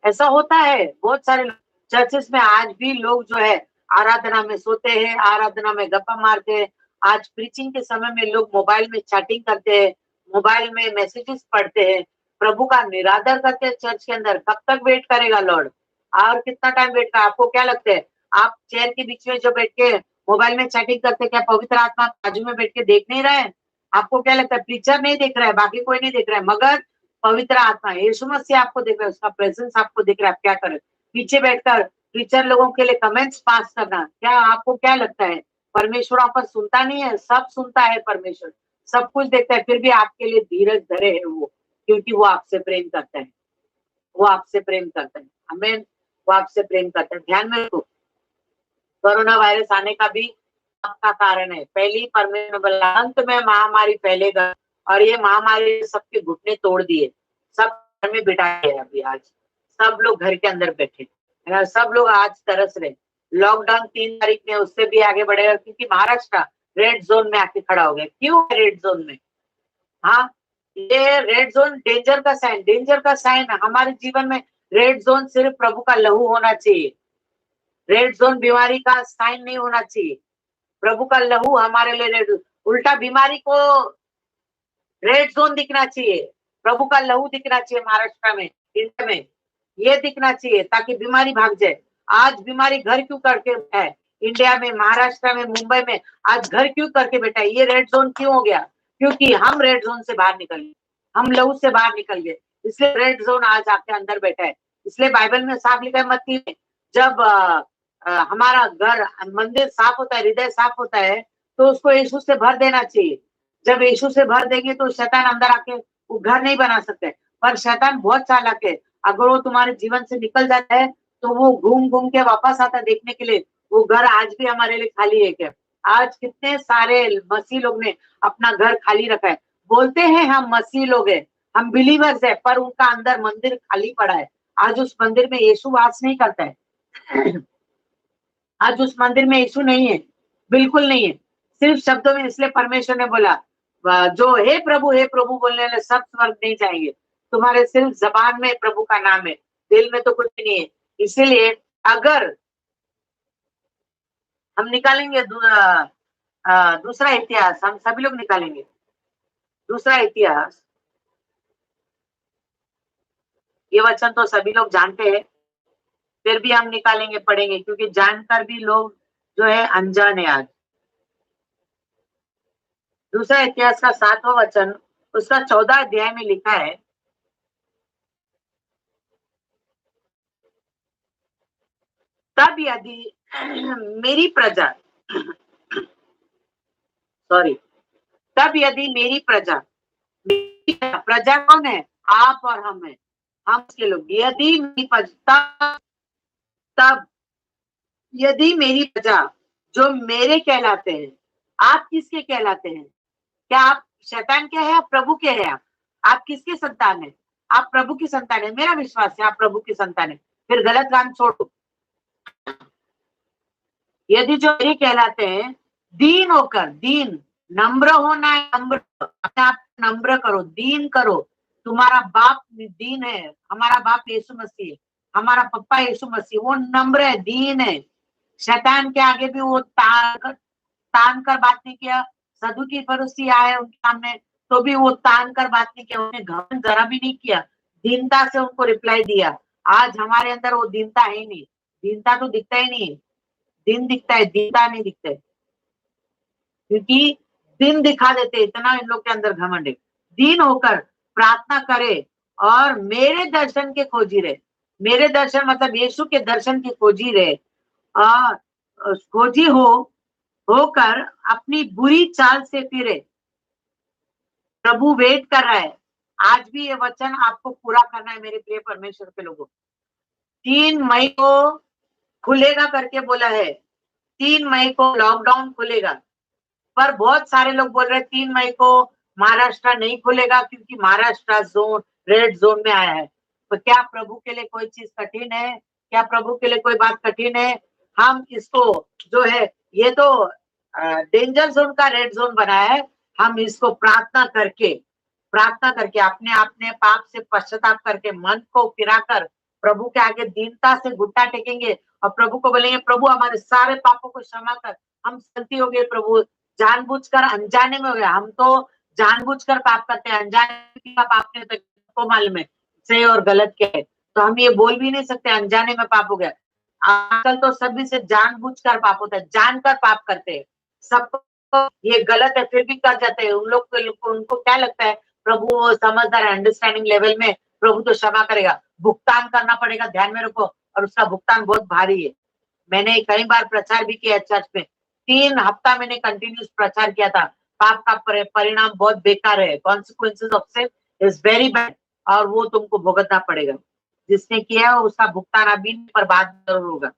ऐसा होता है बहुत सारे चर्चेस में। आज भी लोग जो है आराधना में सोते हैं, आराधना में गप्पा मारते हैं। आज प्रीचिंग के समय में लोग मोबाइल में चैटिंग करते हैं, मोबाइल में मैसेजेस पढ़ते हैं, प्रभु का निरादर करते हैं चर्च के अंदर। कब तक वेट करेगा लॉर्ड? और कितना टाइम वेट कर? आपको क्या लगता है आप चेयर के बीच में जो बैठ के मोबाइल में चैटिंग करते, क्या पवित्र आत्मा बाजू में बैठ के देख नहीं रहा है? आपको क्या लगता है प्रीचर नहीं देख रहा है, बाकी कोई नहीं देख रहा है, मगर पवित्र आत्मा यीशु मसीह आपको देख रहा है, उसका प्रेजेंस आपको दिख रहा है। आप क्या करें? पीछे बैठकर टीचर लोगों के लिए कमेंट्स पास करना, क्या आपको क्या लगता है परमेश्वर आप पर सुनता नहीं है? सब सुनता है परमेश्वर, सब कुछ देखता है, फिर भी आपके लिए धीरज धरे है वो, क्योंकि वो आपसे प्रेम करता है। वो आपसे प्रेम करता है, हमें वो आपसे प्रेम करता है। ध्यान में रखो, कोरोना वायरस आने का भी आपका कारण है। पहली परमेश्वर बोला अंत में महामारी फैलेगा, और ये महामारी ने सबके घुटने तोड़ दिए। सब घर में बिठाए हैं अभी, आज सब लोग घर के अंदर बैठे, सब लोग आज तरस रहे। लॉकडाउन 3 तारीख में उससे भी आगे बढ़ेगा, क्योंकि महाराष्ट्र रेड जोन में आके खड़ा हो गया। क्यों रेड जोन में? हाँ, ये रेड जोन डेंजर का साइन, डेंजर का साइन हमारे जीवन में। रेड जोन सिर्फ प्रभु का लहू होना चाहिए, रेड जोन बीमारी का साइन नहीं होना चाहिए। प्रभु का लहू हमारे लिए रेड, उल्टा बीमारी को रेड जोन दिखना चाहिए, प्रभु का लहू दिखना चाहिए। महाराष्ट्र में, इंडिया में ये दिखना चाहिए ताकि बीमारी भाग जाए। आज बीमारी घर क्यों करके है? इंडिया में, महाराष्ट्र में, मुंबई में आज घर क्यों करके बैठा है? ये रेड जोन क्यों हो गया? क्योंकि हम रेड जोन से बाहर निकल गए, हम लहू से बाहर निकल गए, इसलिए रेड जोन आज आपके अंदर बैठा है। इसलिए बाइबल में साफ लिखा है मत्ती में, जब हमारा घर मंदिर साफ होता है, हृदय साफ होता है, तो उसको यीशु से भर देना चाहिए। जब यीशु से भर देंगे तो शैतान अंदर आके वो घर नहीं बना सकते। पर शैतान बहुत चालाक है, अगर वो तुम्हारे जीवन से निकल जाता है तो वो घूम घूम के वापस आता है देखने के लिए वो घर आज भी हमारे लिए खाली है क्या। आज कितने सारे मसीह लोग ने अपना घर खाली रखा है, बोलते हैं हम मसीह लोग हैं, हम बिलीवर्स है, पर उनका अंदर मंदिर खाली पड़ा है। आज उस मंदिर में यीशु वास नहीं करता है। आज उस मंदिर में यीशु नहीं है, बिल्कुल नहीं है, सिर्फ शब्दों में। इसलिए परमेश्वर ने बोला जो हे प्रभु बोलने वाले सब स्वर्ग नहीं जाएंगे। तुम्हारे सिर्फ जबान में प्रभु का नाम है, दिल में तो कुछ नहीं है। इसीलिए अगर हम निकालेंगे दूसरा इतिहास, हम सभी लोग निकालेंगे दूसरा इतिहास। ये वचन तो सभी लोग जानते हैं, फिर भी हम निकालेंगे, पढ़ेंगे, क्योंकि जानकर भी लोग जो है अनजान है आज। दूसरा इतिहास का 7वां वचन, उसका 14 अध्याय में लिखा है, तब यदि मेरी प्रजा सॉरी तब यदि मेरी प्रजा, प्रजा कौन है? आप और हम है, हम के लोग। यदि मेरी प्रजा, तब यदि मेरी प्रजा जो मेरे कहलाते हैं, आप किसके कहलाते हैं? क्या आप शैतान के हैं? आप प्रभु के हैं? आप किसके संतान है? आप प्रभु की संतान है, मेरा विश्वास है आप प्रभु की संतान है। फिर गलत काम छोड़ो। यदि जो मेरे कहलाते हैं, दीन होकर, दीन नम्र होना है, नम्र, अपने आप नम्र करो, दीन करो। तुम्हारा बाप दीन है, हमारा बाप यीशु मसीह है, हमारा पप्पा यीशु मसीह, वो नम्र है, दीन है। शैतान के आगे भी वो तान कर बात नहीं किया, सदुकी फरीसी आए उनके सामने, तो भी वो तान कर बात नहीं किया, उन्हें घमंड जरा भी नहीं किया, दीनता से उनको रिप्लाई दिया। आज हमारे अंदर वो दीनता है ही नहीं, दीनता तो दिखता ही नहीं है, दिन दिखता है, दीनता नहीं दिखता है, क्योंकि दिन दिखा देते, इतना इन लोग के अंदर घमंड है। दीन होकर प्रार्थना करे और मेरे दर्शन के खोजी रहे, मेरे दर्शन मतलब यीशु के दर्शन की खोजी रहे, और खोजी होकर अपनी बुरी चाल से फिरे। प्रभु वेट कर रहा है, आज भी ये वचन आपको पूरा करना है मेरे प्रिय परमेश्वर के लोगों। 3 मई को खुलेगा करके बोला है, 3 मई को लॉकडाउन खुलेगा, पर बहुत सारे लोग बोल रहे हैं 3 मई को महाराष्ट्र नहीं खुलेगा क्योंकि महाराष्ट्र जोन रेड जोन में आया है। तो क्या प्रभु के लिए कोई चीज कठिन है? क्या प्रभु के लिए कोई बात कठिन है? हम इसको जो है, ये तो डेंजर जोन का रेड जोन बनाया है, हम इसको प्रार्थना करके अपने पाप से पश्चाताप करके मन को फिराकर प्रभु के आगे दीनता से घुटना टेकेंगे और प्रभु को बोलेंगे, प्रभु हमारे सारे पापों को क्षमा कर, हम गलती हो गए प्रभु, जानबूझकर अनजाने में हो गया, हम तो जानबूझकर पाप करते हैं, अनजाने का पाप नहीं होता, को मालूम है सही और गलत क्या है, तो हम ये बोल भी नहीं सकते अनजाने में पाप हो गया। आजकल तो सभी से जानबूझकर पाप होता है, जानकर पाप करते हैं, सबको ये गलत है फिर भी कर जाते हैं। उन लोग को उनको क्या लगता है प्रभु समझदार अंडरस्टैंडिंग लेवल में, प्रभु तो क्षमा करेगा, भुगतान करना पड़ेगा, ध्यान में रखो, और उसका भुगतान बहुत भारी है। मैंने कई बार प्रचार भी किया चर्च में, 3 हफ्ता मैंने कंटिन्यूस प्रचार किया था, पाप का परिणाम बहुत बेकार है, consequences of sin is very bad, और वो तुमको भुगतना पड़ेगा, जिसने किया उसका भुगतान अभी पर बाद जरूर होगा।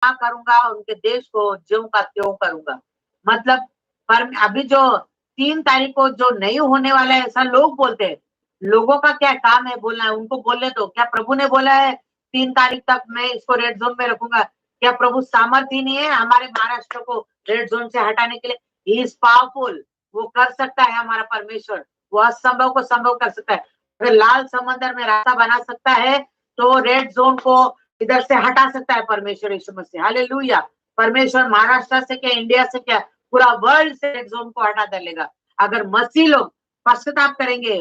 करूंगा उनके देश को ज्यों का त्यों करूंगा, मतलब पर अभी जो 3 तारीख को जो नहीं होने वाला है ऐसा लोग बोलते हैं, लोगों का क्या काम है बोलना है, उनको बोलने दो। क्या प्रभु ने बोला है 3 तारीख तक मैं इसको रेड जोन में रखूंगा? क्या प्रभु सामर्थ्य नहीं है हमारे महाराष्ट्र को रेड जोन से हटाने के लिए? ही इज पावरफुल, वो कर सकता है हमारा परमेश्वर, वो असंभव को संभव कर सकता है। अगर लाल समंदर में रास्ता बना सकता है तो रेड जोन को इधर से हटा सकता है परमेश्वर यीशु मसीह। हालेलुया। परमेश्वर महाराष्ट्र से क्या, इंडिया से क्या, पूरा वर्ल्ड से रेड जोन को हटा डालेगा अगर मसीह लोग पश्चाताप करेंगे।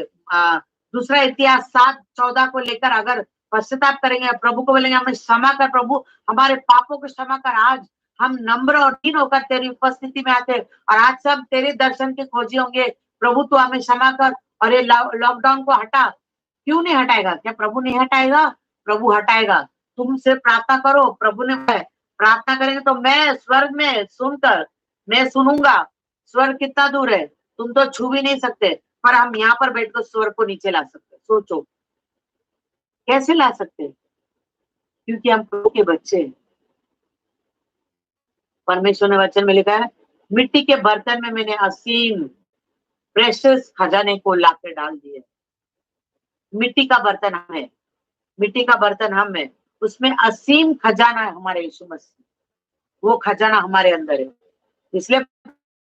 दूसरा इतिहास 7:14 को लेकर अगर पश्चाताप करेंगे, प्रभु को बोलेंगे हमें क्षमा कर प्रभु, हमारे पापों को क्षमा कर, आज हम नम्र और दीन होकर तेरी उपस्थिति में आते और आज सब तेरे दर्शन के खोजी होंगे, प्रभु तू हमें क्षमा कर और ये लॉकडाउन को हटा। क्यों नहीं हटाएगा? क्या प्रभु नहीं हटाएगा? प्रभु हटाएगा। तुमसे प्रार्थना करो, प्रभु ने प्रार्थना करेंगे तो मैं स्वर्ग में सुनकर मैं सुनूंगा। स्वर्ग कितना दूर है, तुम तो छू भी नहीं सकते, पर हम यहाँ पर बैठकर स्वर्ग को नीचे ला सकते। सोचो कैसे ला सकते? क्योंकि हम प्रभु के बच्चे हैं। परमेश्वर ने वचन में लिखा है, मिट्टी के बर्तन में मैंने असीम प्रेशियस खजाने को लाकर डाल दिए। मिट्टी का बर्तन हम है, मिट्टी का बर्तन हम है, उसमें असीम खजाना है हमारे यीशु मसीह, वो खजाना हमारे अंदर है। इसलिए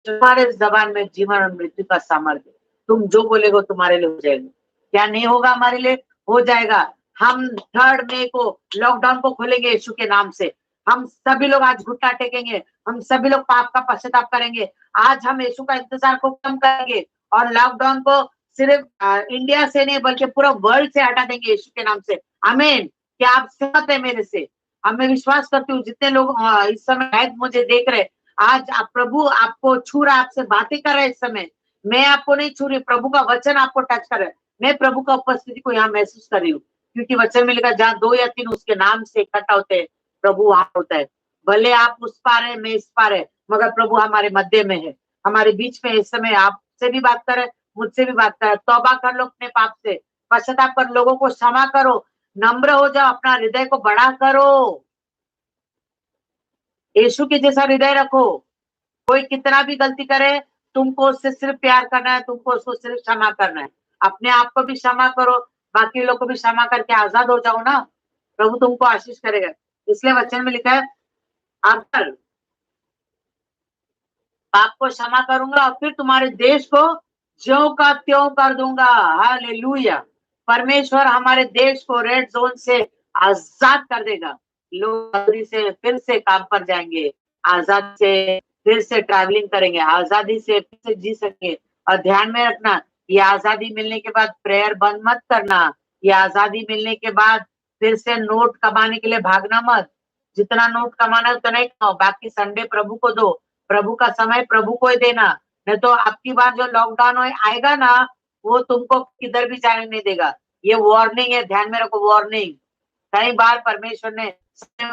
तुम्हारे जबान में जीवन और मृत्यु का सामर्थ्य, तुम जो बोलेगो तुम्हारे लिए हो जाएगा। क्या नहीं होगा? हमारे लिए हो जाएगा। हम 3 मई को लॉकडाउन को खोलेंगे यीशु के नाम से, हम सभी लोग आज घुटना टेकेंगे, हम सभी लोग पाप का पश्चाताप करेंगे, आज हम यीशु का इंतजार को कम करेंगे और लॉकडाउन को सिर्फ इंडिया से नहीं बल्कि पूरा वर्ल्ड से हटा देंगे यीशु के नाम से। आमीन। क्या आप सहमत है मेरे से? अब मैं विश्वास करती हूँ जितने लोग इस समय मुझे देख रहे, आज आप प्रभु आपको छू रहा, आपसे बातें कर रहे हैं। इस समय मैं आपको नहीं छू रही, प्रभु का वचन आपको टच कर रहा है। मैं प्रभु का उपस्थिति को यहाँ महसूस कर रही हूँ, क्योंकि वचन में लिखा जहाँ 2 या 3 उसके नाम से इकट्ठा होते हैं, प्रभु वहां होता है। भले आप उस पार है, मैं इस पार है, मगर प्रभु हमारे मध्य में है, हमारे बीच में। इस समय आपसे भी बात करे, मुझसे भी बात करे। तौबा कर लो अपने पाप से, पश्चाताप कर, लोगों को क्षमा करो, नम्र हो जाओ, अपना हृदय को बड़ा करो, यीशु के जैसा हृदय रखो। कोई कितना भी गलती करे, तुमको उससे सिर्फ प्यार करना है, तुमको उसको सिर्फ क्षमा करना है। अपने आप को भी क्षमा करो, बाकी लोग को भी क्षमा करके आजाद हो जाओ ना, प्रभु तुमको आशीष करेगा। इसलिए वचन में लिखा है, अगर पाप को क्षमा करूंगा और फिर तुम्हारे देश को ज्यों का त्यों कर दूंगा। हालेलुया। परमेश्वर हमारे देश को रेड जोन से आजाद कर देगा, लोग जल्दी से फिर से काम पर जाएंगे, आजाद से फिर से ट्रैवलिंग करेंगे, आजादी से फिर से जी सकेंगे। और ध्यान में रखना, ये आजादी मिलने के बाद प्रेयर बंद मत करना। ये आजादी मिलने के बाद फिर से नोट कमाने के लिए भागना मत। जितना नोट कमाना है उतना ही कमाओ, बाकी संडे प्रभु को दो। प्रभु का समय प्रभु को ही देना, नहीं तो आपकी बार जो लॉकडाउन आएगा ना, वो तुमको किधर भी जाने नहीं देगा। ये वार्निंग है, ध्यान में रखो, वार्निंग। कई बार परमेश्वर ने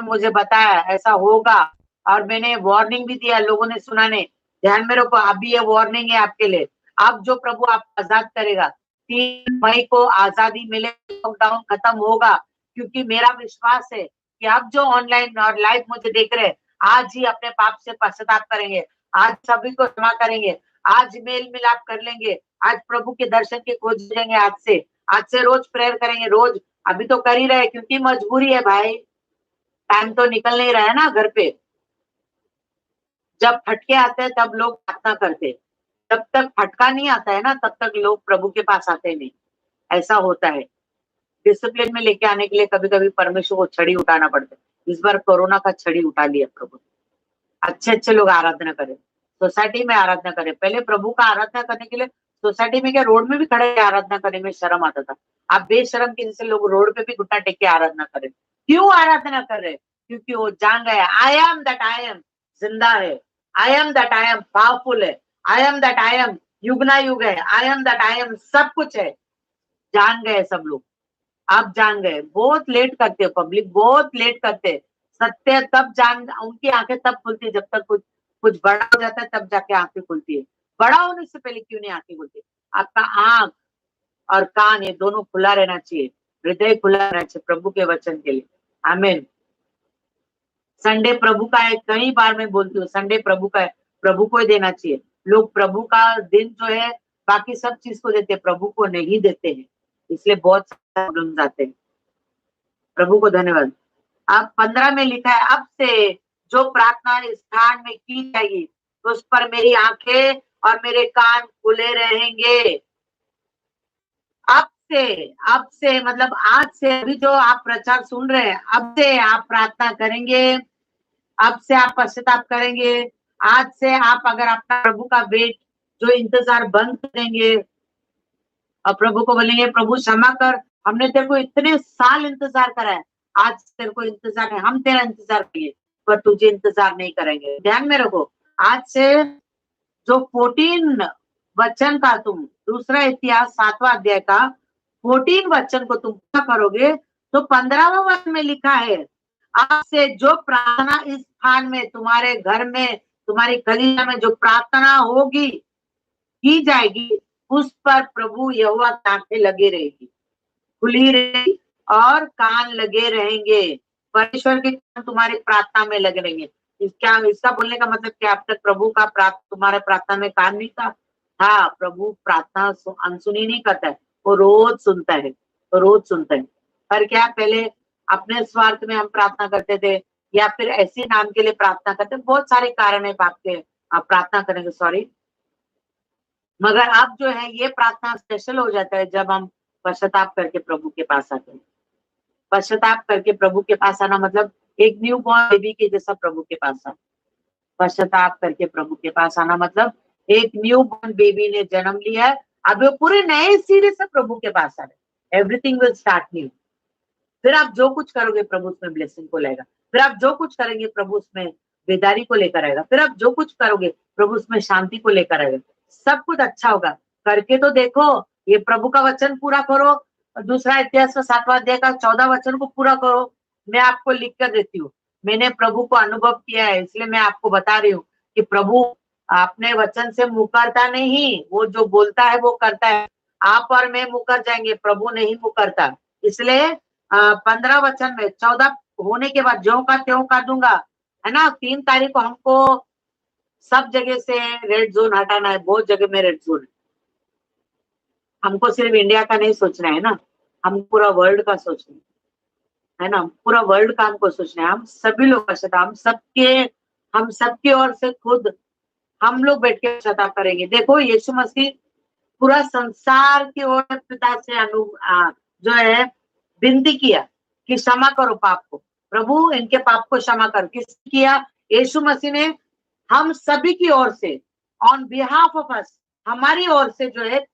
मुझे बताया ऐसा होगा, और मैंने वार्निंग भी दिया, लोगों ने सुना नहीं। ध्यान में रखो, अभी ये वार्निंग है आपके लिए। अब जो प्रभु आपको आजाद करेगा, 3 मई को आजादी मिले, लॉकडाउन खत्म होगा। क्योंकि मेरा विश्वास है कि अब जो ऑनलाइन और लाइव मुझे देख रहे हैं, आज ही अपने पाप से पश्चाताप करेंगे, आज सभी को क्षमा करेंगे, आज मेल मिलाप कर लेंगे, आज प्रभु के दर्शन की खोज लेंगे। आज से रोज प्रेयर करेंगे, रोज। अभी तो कर ही रहे, क्योंकि मजबूरी है भाई, टाइम तो निकल नहीं रहा है ना घर पे। जब फटके आते हैं तब लोग प्रार्थना करते हैं, जब तक फटका नहीं आता है ना, तब तक लोग प्रभु के पास आते नहीं। ऐसा होता है। डिसिप्लिन में लेके आने के लिए कभी कभी परमेश्वर को छड़ी उठाना पड़ता है। इस बार कोरोना का छड़ी उठा लिया प्रभु। अच्छे अच्छे लोग आराधना करें, सोसाइटी में आराधना करें। पहले प्रभु का आराधना करने के लिए सोसाइटी में क्या, रोड में भी खड़े आराधना करने में शर्म आता था। अब बेशरम के जैसे लोग रोड पे भी घुटना टेक के आराधना करें। क्यों आराधना कर रहे? क्योंकि वो जान गए, I am that I am जिंदा है, I am that I am powerful है, I am that I am युगना युग है, I am that I am सब कुछ है। जान गए सब लोग, आप जान गए। बहुत लेट करते हो पब्लिक, बहुत लेट करते। सत्य तब जान, उनकी आंखें तब खुलती जब तक कुछ कुछ बड़ा हो जाता है, तब जाके आंखें खुलती है। बड़ा होने से पहले क्यों नहीं आंखें खुलती? आपका आंख और कान ये दोनों खुला रहना चाहिए, हृदय खुला रहना चाहिए प्रभु के वचन के लिए। आमीन। संडे प्रभु का है, कई बार मैं बोलती हूँ, संडे प्रभु का है, प्रभु को ही देना चाहिए। लोग प्रभु का दिन जो है बाकी सब चीज को देते, प्रभु को नहीं देते हैं, इसलिए बहुत प्रॉब्लम आते हैं। प्रभु को धन्यवाद। अब 15 में लिखा है, अब से जो प्रार्थना इस स्थान में की जाएगी, तो उस पर मेरी आंखें और मेरे कान खुले रहेंगे। अब से मतलब आज से, अभी जो आप प्रचार सुन रहे हैं, अब से आप प्रार्थना करेंगे, अब से आप पश्चाताप करेंगे। आज से आप अगर अपना प्रभु का वेट जो इंतजार बंद करेंगे और प्रभु को बोलेंगे, प्रभु क्षमा कर, हमने तेरे को इतने साल इंतजार करा है, आज तेरे को इंतजार है, हम तेरा इंतजार करेंगे पर तुझे इंतजार नहीं करेंगे। ध्यान में रखो, आज से जो 14 वचन का तुम, दूसरा इतिहास 7वां अध्याय का 14 वचन को तुम पूरा करोगे, तो 15वां वचन में लिखा है, आज से जो प्रार्थना इस स्थान में, तुम्हारे घर में, तुम्हारी कलीसिया में जो प्रार्थना होगी, की जाएगी, उस पर प्रभु यहोवा की आंखें लगे रहेगी, खुली रहेगी और कान लगे रहेंगे। परमेश्वर के कान तुम्हारी प्रार्थना में लगे रहेंगे। इसका बोलने का मतलब क्या, अब तक प्रभु का तुम्हारे प्रार्थना में कान नहीं था? हाँ, प्रभु प्रार्थना अनसुनी नहीं करता है, वो रोज सुनता है, वो रोज सुनता है। पर क्या पहले अपने स्वार्थ में हम प्रार्थना करते थे, या फिर ऐसे नाम के लिए प्रार्थना करते? बहुत सारे कारण है पाप के प्रार्थना करेंगे, सॉरी। मगर अब जो है ये प्रार्थना स्पेशल हो जाता है जब हम पश्चाताप करके प्रभु के पास आते हैं। पश्चाताप करके प्रभु के पास आना मतलब एक न्यू बॉर्न बेबी के जैसा प्रभु के पास आना। पश्चाताप करके प्रभु के पास आना मतलब एक न्यू बॉर्न बेबी ने जन्म लिया है, अब वो पूरे नए सिरे से प्रभु के पास आ रहे। Everything will start new. फिर आप जो कुछ करोगे प्रभु उसमें ब्लेसिंग को लाएगा, फिर आप जो कुछ करेंगे प्रभु उसमें बेदारी को लेकर आएगा, फिर आप जो कुछ करोगे प्रभु उसमें शांति को लेकर आएगा। सब कुछ अच्छा होगा। करके तो देखो, ये प्रभु का वचन पूरा करो। दूसरा इतिहास का 7वां अध्याय का 14 वचन को पूरा करो। मैं आपको लिख कर देती हूँ, मैंने प्रभु को अनुभव किया है, इसलिए मैं आपको बता रही हूँ कि प्रभु अपने वचन से मुकरता नहीं, वो जो बोलता है वो करता है। आप और मैं मुकर जाएंगे, प्रभु नहीं मुकरता। इसलिए 15 वचन में 14 होने के बाद ज्यों का त्यों कर दूंगा, है ना। 3 तारीख को हमको सब जगह से रेड जोन हटाना है, बहुत जगह में रेड जोन है। हमको सिर्फ इंडिया का नहीं सोचना है ना, हम पूरा वर्ल्ड का सोचना है ना, पूरा वर्ल्ड का हमको सोचना है। हम सभी लोग हम सबके ओर से खुद हम लोग बैठ के पश्चाताप करेंगे। देखो यीशु मसीह पूरा संसार की ओर पिता से जो है विनती किया कि क्षमा करो पाप को, प्रभु इनके पाप को क्षमा कर। किस किया? यीशु मसीह ने हम सभी की ओर से, ऑन बिहाफ ऑफ अस, हमारी ओर से जो है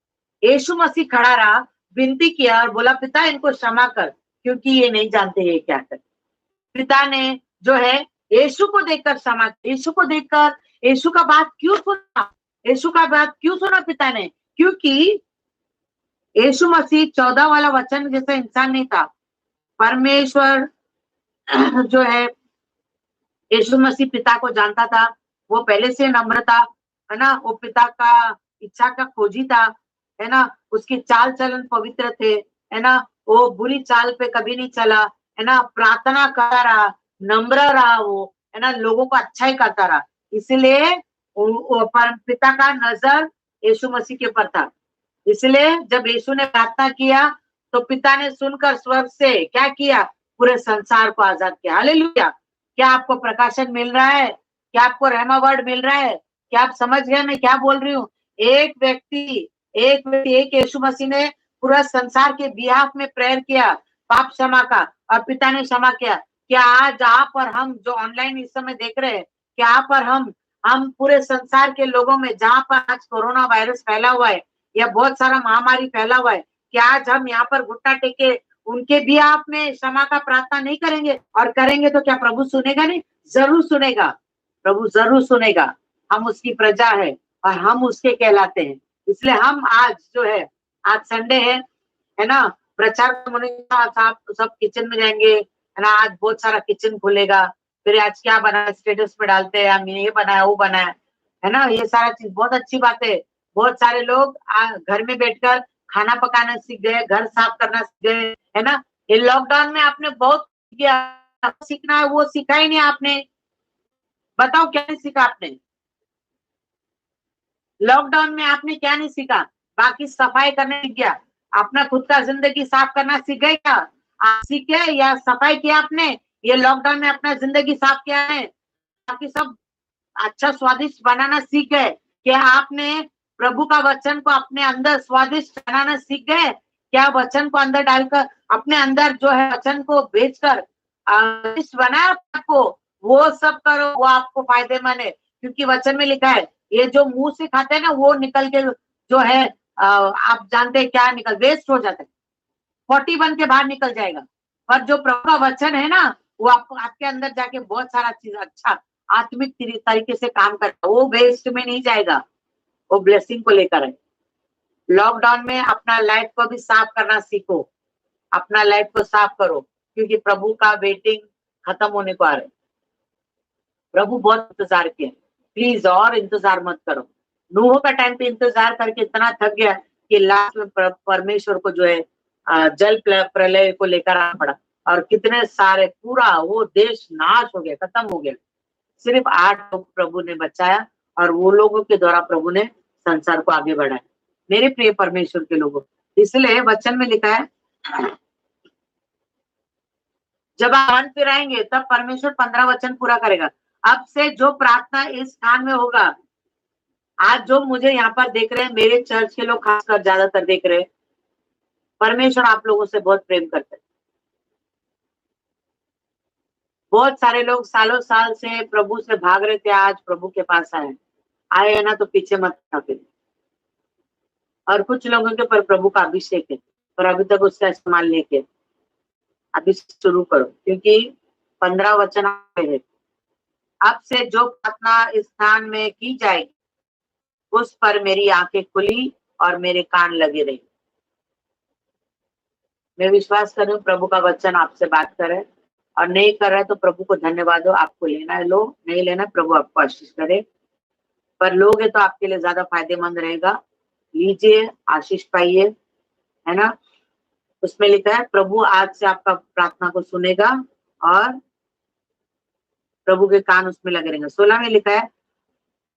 यीशु मसीह खड़ा रहा, विनती किया और बोला पिता इनको क्षमा कर, क्योंकि ये नहीं जानते ये क्या कर। पिता ने जो है यीशु को देखकर क्षमा, यीशु को देखकर यीशु का बात क्यों सुना, यीशु का बात क्यों सुना पिता ने, क्योंकि यीशु मसीह 14 वाला वचन जैसा इंसान नहीं था। परमेश्वर जो है यीशु मसीह पिता को जानता था, वो पहले से नम्र था, है ना, वो पिता का इच्छा का खोजी था, है ना, उसकी चाल चलन पवित्र थे, है ना, वो बुरी चाल पे कभी नहीं चला, है ना, प्रार्थना करता रहा, नम्र रहा वो, है ना, लोगों को अच्छा ही करता रहा। इसलिए पिता का नजर यीशु मसीह के ऊपर था। इसलिए जब यीशु ने प्रार्थना किया तो पिता ने सुनकर स्वर्ग से क्या किया, पूरे संसार को आजाद किया। हालेलुया। क्या आपको प्रकाशन मिल रहा है? क्या आपको रहमा वर्ड मिल रहा है? क्या आप समझ गए मैं क्या बोल रही हूँ? एक व्यक्ति एक यीशु मसीह ने पूरा संसार के बिहाफ में प्रेयर किया पाप क्षमा का, और पिता ने क्षमा किया। क्या आज आप और हम जो ऑनलाइन इस समय देख रहे हैं, क्या आप और हम पूरे संसार के लोगों में, जहां पर आज कोरोना वायरस फैला हुआ है या बहुत सारा महामारी फैला हुआ है, क्या आज हम यहाँ पर घुटना टेके उनके भी आप में क्षमा का प्रार्थना नहीं करेंगे? और करेंगे तो क्या प्रभु सुनेगा? नहीं, जरूर सुनेगा, प्रभु जरूर सुनेगा। हम उसकी प्रजा है और हम उसके कहलाते हैं। इसलिए हम आज जो है, आज संडे है ना, प्रचार होने का सब किचन में जाएंगे, है ना, आज बहुत सारा किचन खुलेगा, फिर आज क्या बना स्टेटस पे डालते हैं, हम ये बनाया वो बनाया, है ना, ये सारा चीज बहुत अच्छी बात है। बहुत सारे लोग घर में बैठकर खाना पकाना सीख गए, घर साफ करना सीख गए, है ना। ये लॉकडाउन में आपने बहुत किया, सीखना है वो सीखा ही नहीं आपने। बताओ क्या नहीं सीखा आपने? लॉकडाउन में आपने क्या नहीं सीखा? बाकी सफाई करने सीख गया, अपना खुद का जिंदगी साफ करना सीख गए क्या? आप सीखे या सफाई किया आपने? ये लॉकडाउन में अपना जिंदगी साफ किया है? बाकी सब अच्छा स्वादिष्ट बनाना सीख गए? क्या आपने प्रभु का वचन को अपने अंदर स्वादिष्ट बनाना सीख गए? क्या वचन को अंदर डालकर अपने अंदर जो है वचन को भेजकर स्वादिष्ट बनाया आपको? वो सब करो, वो आपको फायदेमंद है, क्योंकि वचन में लिखा है ये जो मुंह से खाते हैं ना वो निकल के जो है आप जानते हैं क्या निकल, वेस्ट हो जाता है, 40 बन के बाहर निकल जाएगा। पर जो प्रभु का वचन है ना, वो आपको आपके अंदर जाके बहुत सारा चीज अच्छा आत्मिक तरीके से काम करता है, वो वेस्ट में नहीं जाएगा, वो ब्लेसिंग को लेकर है। लॉकडाउन में अपना लाइफ को भी साफ करना सीखो, अपना लाइफ को साफ करो, क्योंकि प्रभु का वेटिंग खत्म होने को आ रहा है। प्रभु बहुत इंतजार किया, प्लीज और इंतजार मत करो। नूह का टाइम पे इंतजार करके इतना थक गया कि लास्ट में परमेश्वर को जो है जल प्रलय को लेकर आना पड़ा, और कितने सारे पूरा वो देश नाश हो गया, खत्म हो गया। सिर्फ 8 लोग प्रभु ने बचाया, और वो लोगों के द्वारा प्रभु ने संसार को आगे बढ़ाया। मेरे प्रिय परमेश्वर के लोगों, इसलिए वचन में लिखा है जब आप मन फिराएंगे तब परमेश्वर 15 वचन पूरा करेगा। अब से जो प्रार्थना इस स्थान में होगा, आज जो मुझे यहाँ पर देख रहे हैं, मेरे चर्च के लोग खासकर ज्यादातर देख रहे हैं, परमेश्वर आप लोगों से बहुत प्रेम करते हैं। बहुत सारे लोग सालों साल से प्रभु से भाग रहे थे, आज प्रभु के पास आए है ना, तो पीछे मत फिर। और कुछ लोगों के ऊपर प्रभु का अभिषेक है, और अभी तक उसका इस्तेमाल नहीं किया। अभी शुरू करो, क्योंकि 15 वचन है। अब से जो प्रार्थना इस स्थान में की जाएगी, उस पर मेरी आंखें खुली और मेरे कान लगे रहे। मैं विश्वास कर रही हूँ प्रभु का वचन आपसे बात करे, और नहीं कर रहा है तो प्रभु को धन्यवाद हो। आपको लेना है लो, नहीं लेना प्रभु आपको आशीष करे, पर लोगे तो आपके लिए ज्यादा फायदेमंद रहेगा। लीजिए, आशीष पाइए, है ना। उसमें लिखा है प्रभु आज से आपका प्रार्थना को सुनेगा, और प्रभु के कान उसमें लगे रहेंगे। 16 में लिखा है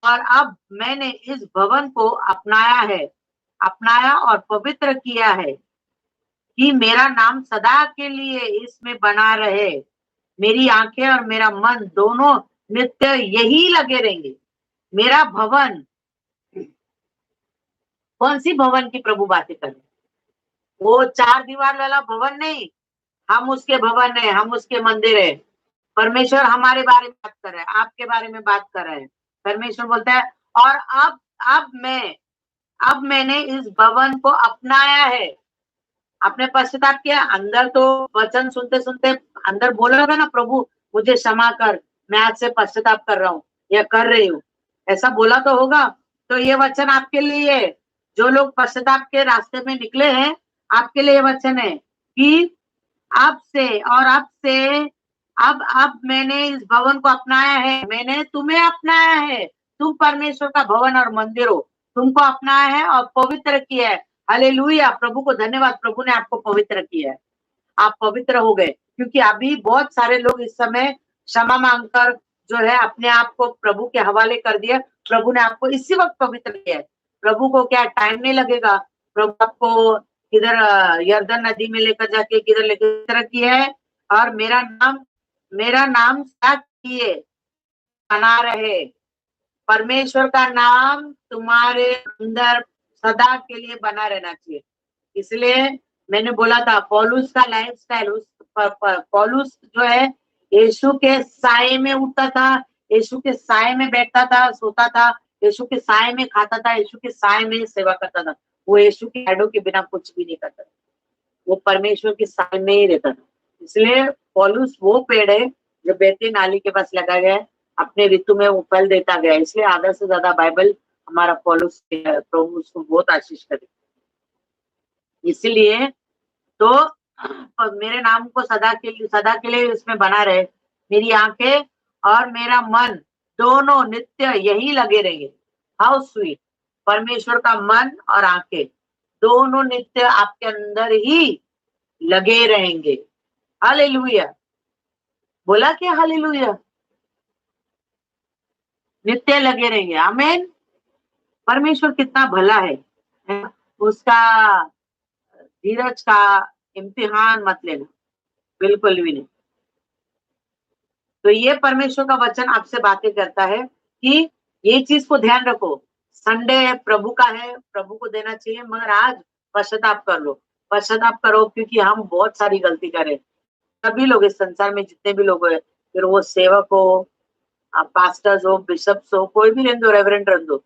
और अब मैंने इस भवन को अपनाया और पवित्र किया है कि मेरा नाम सदा के लिए इसमें बना रहे। मेरी आंखें और मेरा मन दोनों नित्य यही लगे रहेंगे। मेरा भवन, कौन सी भवन की प्रभु बातें कर रहे? वो 4 दीवार वाला भवन नहीं, हम उसके भवन है, हम उसके मंदिर है। परमेश्वर हमारे बारे में बात कर रहे हैं, आपके बारे में बात कर रहे हैं। परमेश्वर बोलता है, और अब मैंने इस भवन को अपनाया है। आपने पश्चाताप किया, अंदर तो वचन सुनते सुनते अंदर बोला होगा ना, प्रभु मुझे क्षमा कर, मैं आज से पश्चाताप कर रहा हूँ या कर रही हूँ, ऐसा बोला तो होगा। तो ये वचन आपके लिए है, जो लोग पश्चाताप के रास्ते में निकले हैं, आपके लिए वचन है कि अब से अब मैंने इस भवन को अपनाया है, मैंने तुम्हें अपनाया है, तुम परमेश्वर का भवन और मंदिर हो, तुमको अपनाया है और पवित्र किया है। हालेलुया, प्रभु को धन्यवाद, प्रभु ने आपको पवित्र किया है, आप पवित्र हो गए। क्योंकि अभी बहुत सारे लोग इस समय क्षमा मांगकर जो है अपने आप को प्रभु के हवाले कर दिया। प्रभु ने आपको इसी वक्त पवित्र किया है। प्रभु को क्या टाइम नहीं लगेगा, प्रभु आपको किधर यर्दन नदी में लेकर जाके किधर लेकर किया है, और मेरा नाम सदा किए बना रहे। परमेश्वर का नाम तुम्हारे अंदर सदा के लिए बना रहना चाहिए। इसलिए मैंने बोला था, पौलुस का लाइफस्टाइल, पौलुस जो है यीशु के साए में उठता था, यीशु के साए में बैठता था, सोता था, यीशु के साए में खाता था, यीशु के साए में सेवा करता था। वो यीशु की शैडो के बिना कुछ भी नहीं करता था, वो परमेश्वर के साए में ही रहता था। इसलिए पौलुस वो पेड़ है जो बहती नाली के पास लगा गया है, अपने ऋतु में वो फल देता गया। इसलिए आधा से ज्यादा बाइबल हमारा पौलुस, प्रभु उसको बहुत आशीष करे। इसलिए तो मेरे नाम को सदा के लिए इसमें बना रहे। मेरी आंखें और मेरा मन दोनों नित्य यही लगे रहेंगे। हाउ स्वीट, परमेश्वर का मन और आंखें दोनों नित्य आपके अंदर ही लगे रहेंगे। हालेलुया, बोला क्या? हालेलुया, नित्य लगे रहेंगे। आमीन। परमेश्वर कितना भला है, उसका धीरज का इम्तिहान मत लेना, बिल्कुल भी नहीं। तो ये परमेश्वर का वचन आपसे बातें करता है कि ये चीज को ध्यान रखो, संडे प्रभु का है, प्रभु को देना चाहिए, मगर आज पश्चाताप कर लो, पश्चाताप करो, क्योंकि हम बहुत सारी गलती करें। सभी लोग इस संसार में जितने भी लोग हैं, फिर वो सेवक हो, पास्टर्स हो, बिशप्स हो, कोई भी रहने दो, रेवरेंड रहने दो,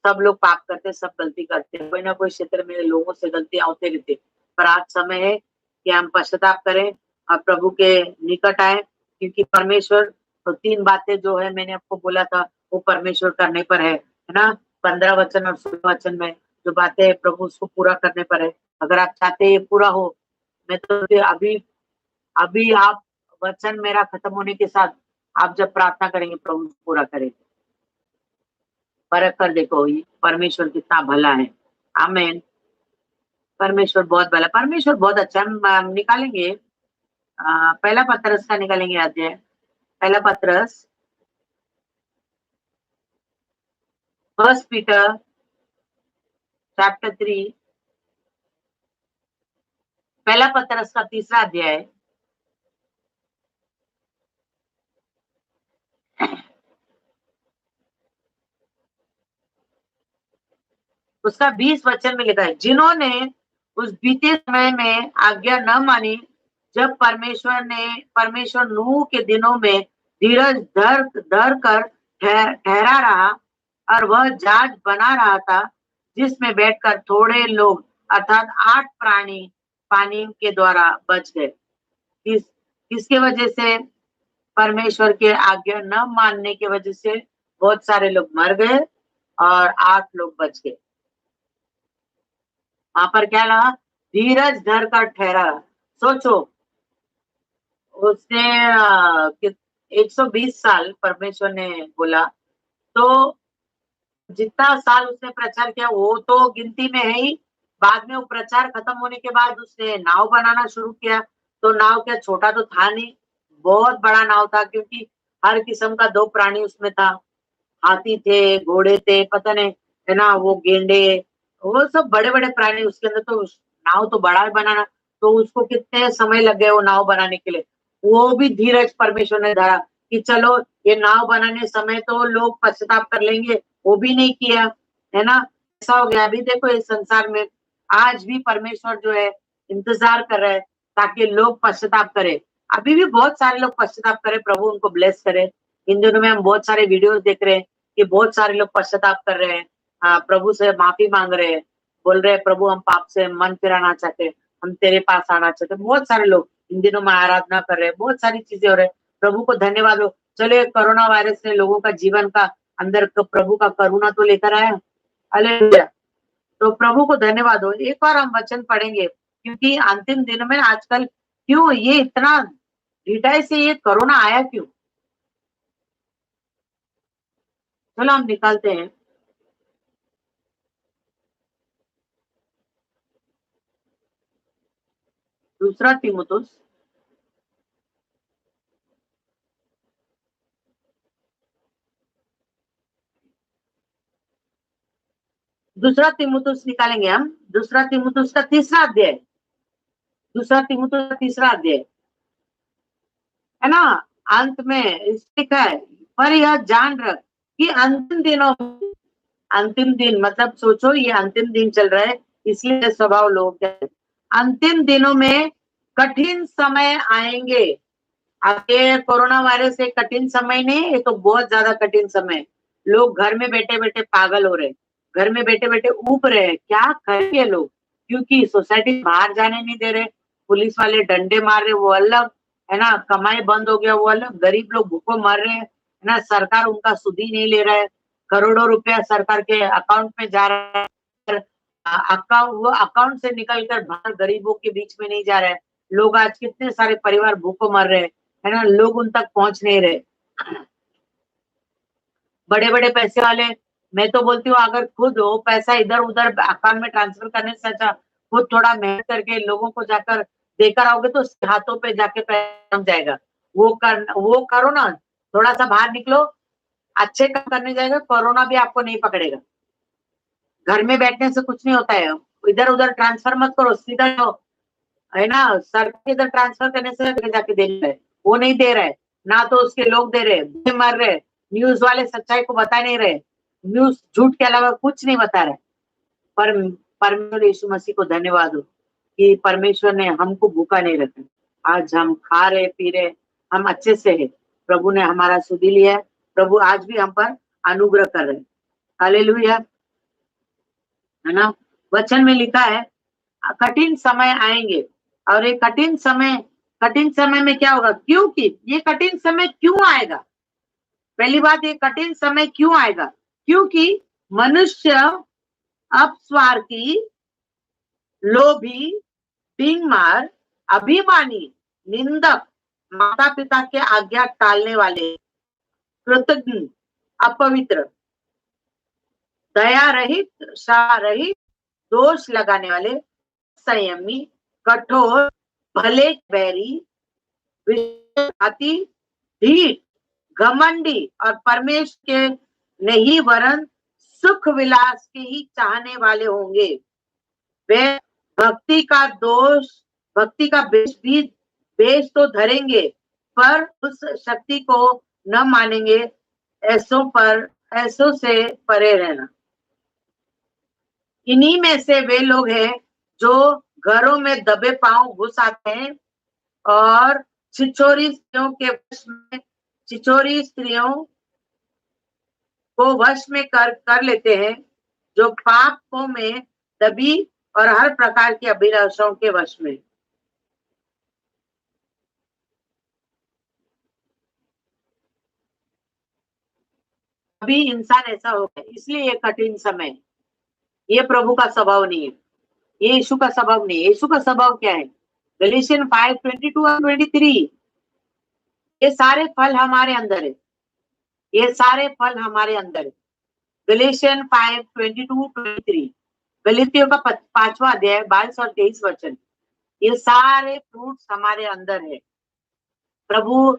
सब लोग पाप करते, सब गलती करते हैं, कोई ना कोई क्षेत्र में लोगों से गलतियां होते रहती। पर आज समय है कि हम पश्चाताप करें और प्रभु के निकट आए, क्योंकि परमेश्वर तो 3 बातें जो है मैंने आपको बोला था वो परमेश्वर करने पर है ना। 15 वचन और 16 वचन में जो बातें है प्रभु उसको पूरा करने पर है। अगर आप चाहते ये पूरा हो, मैं तो अभी अभी आप वचन मेरा खत्म होने के साथ आप जब प्रार्थना करेंगे प्रभु पूरा करेंगे। परख कर देखो परमेश्वर कितना भला है। आमीन। परमेश्वर बहुत भला, परमेश्वर बहुत अच्छा। हम निकालेंगे पहला पत्रस का निकालेंगे अध्याय, पहला पत्रस, फर्स्ट पीटर चैप्टर 3, पहला पत्रस का 3रा अध्याय, उसका 20 वचन में लिखा है, जिन्होंने उस बीते समय में आज्ञा न मानी, जब परमेश्वर नूह के दिनों में धीरज धर कर ठहरा रहा, और वह जहाज बना रहा था, जिसमें बैठकर थोड़े लोग अर्थात 8 प्राणी पानी के द्वारा बच गए। किसके वजह से? परमेश्वर के आज्ञा न मानने की वजह से बहुत सारे लोग मर गए और 8 लोग बच गए। वहां पर क्या लगा? धीरज धर कर ठहरा। सोचो, उसने 120 साल परमेश्वर ने बोला, तो जितना साल उसने प्रचार किया वो तो गिनती में है ही। बाद में वो प्रचार खत्म होने के बाद उसने नाव बनाना शुरू किया, तो नाव क्या छोटा तो था नहीं, बहुत बड़ा नाव था, क्योंकि हर किस्म का 2 प्राणी उसमें था, हाथी थे, घोड़े थे, पता नहीं है ना, वो गेंडे, वो सब बड़े बड़े प्राणी उसके अंदर। तो नाव तो बड़ा बनाना, तो उसको कितने समय लग गए वो नाव बनाने के लिए। वो भी धीरज परमेश्वर ने धरा कि चलो ये नाव बनाने समय तो लोग पश्चाताप कर लेंगे, वो भी नहीं किया, है ना। ऐसा हो गया। अभी देखो इस संसार में आज भी परमेश्वर जो है इंतजार कर रहे हैं ताकि लोग पश्चाताप करें। अभी भी बहुत सारे लोग पश्चाताप करें, प्रभु उनको ब्लेस करे। इन दिनों में हम बहुत सारे वीडियोस देख रहे हैं कि बहुत सारे लोग पश्चाताप कर रहे हैं, प्रभु से माफी मांग रहे हैं, बोल रहे हैं प्रभु हम पाप से मन फिराना चाहते हैं, हम तेरे पास आना चाहते हैं। बहुत सारे लोग इन दिनों में आराधना कर रहे हैं, बहुत सारी चीजें हो रही है। प्रभु को धन्यवाद हो। चलो कोरोना वायरस ने लोगों का जीवन का अंदर प्रभु का करुणा तो लेकर आया। हालेलुया। तो प्रभु को धन्यवाद हो। एक बार हम वचन पढ़ेंगे क्योंकि अंतिम दिनों में आजकल क्यों ये इतना ढिठाई से ये कोरोना आया क्यों? चलो हम निकालते हैं। दूसरा तीमुथियुस दूसरा तीमुथियुस निकालेंगे हम। दूसरा तीमुथियुस का तीसरा अध्याय, दूसरा तीमुथियुस का तीसरा अध्याय है ना। अंत में लिखा है पर यह जान रख कि अंतिम दिनों, अंतिम दिन मतलब सोचो ये अंतिम दिन चल रहा है, इसलिए स्वभाव लोग अंतिम दिनों में कठिन समय आएंगे। अब ये कोरोना वायरस एक कठिन समय नहीं, ये तो बहुत ज्यादा कठिन समय है। लोग घर में बैठे बैठे पागल हो रहे हैं, घर में बैठे बैठे ऊब रहे हैं। क्या करेंगे लोग, क्योंकि सोसाइटी बाहर जाने नहीं दे रहे, पुलिस वाले डंडे मार रहे वो अलग है ना, कमाई बंद हो गया वो अलग, गरीब लोग भूखों मर रहे हैं है ना, सरकार उनका सुध ही नहीं ले रहा है, करोड़ों रुपया सरकार के अकाउंट में जा रहा है, अकाउंट वो अकाउंट से निकल कर बाहर गरीबों के बीच में नहीं जा रहा है। लोग आज कितने सारे परिवार भूखों मर रहे हैं है ना, लोग उन तक पहुंच नहीं रहे। बड़े बड़े पैसे वाले, मैं तो बोलती हूँ अगर खुद वो पैसा इधर उधर अकाउंट में ट्रांसफर करने से अच्छा खुद थोड़ा मेहनत करके लोगों को जाकर देकर आओगे तो उसके हाथों पे जाके पैसा जम जाएगा। वो करो ना, थोड़ा सा बाहर निकलो, अच्छे काम करने जाएगा, कोरोना भी आपको नहीं पकड़ेगा। घर में बैठने से कुछ नहीं होता है, इधर उधर ट्रांसफर मत करो, सीधा जाओ है ना। सर इधर ट्रांसफर करने से जाके दे रहा है, वो नहीं दे रहा है ना, तो उसके लोग दे रहे हैं, मर रहे। न्यूज वाले सच्चाई को बता नहीं रहे, न्यूज झूठ के अलावा कुछ नहीं बता रहे। पर परमेश्वर यीशु मसीह को धन्यवाद हो कि परमेश्वर ने हमको भूखा नहीं रखा। आज हम खा रहे पी रहे, हम अच्छे से है, प्रभु ने हमारा सुधि लिया है, प्रभु आज भी हम पर अनुग्रह कर रहे हैं। हालेलुया है ना। वचन में लिखा है कठिन समय आएंगे, और ये कठिन समय में क्या होगा, क्योंकि ये कठिन समय क्यों आएगा। पहली बात, ये कठिन समय क्यों आएगा, क्योंकि मनुष्य अपस्वार्थी, लोभी, बीमार, अभिमानी, निंदक, माता पिता के आज्ञा टालने वाले, कृतज्ञ, अपवित्र, दया रहित, क्षमा रहित, दोष लगाने वाले, संयमी, कठोर, भले बैरी, अति ढीठ, घमंडी और परमेश्वर के नहीं वरन सुख विलास के ही चाहने वाले होंगे। वे भक्ति का दोष, भक्ति का बेच तो धरेंगे पर उस शक्ति को न मानेंगे। ऐसों से परे रहना। इन्हीं में से वे लोग हैं जो घरों में दबे पांव घुस आते हैं और छिछोरी स्त्रियों को वश में कर लेते हैं, जो पापों में दबी और हर प्रकार की अभिलाषाओं के वश में। अभी इंसान ऐसा हो गया, इसलिए ये कठिन समय, ये प्रभु का स्वभाव नहीं है, ये यीशु का स्वभाव नहीं है। यीशु का स्वभाव क्या है, गलीशियन 5:22 और 23, ये सारे फल हमारे अंदर है, ये सारे फल हमारे अंदर है। गलीशियन 5:22-23, गलीतियों का 5वां अध्याय 22 और 23 वचन, ये सारे फ्रूट्स हमारे अंदर है। प्रभु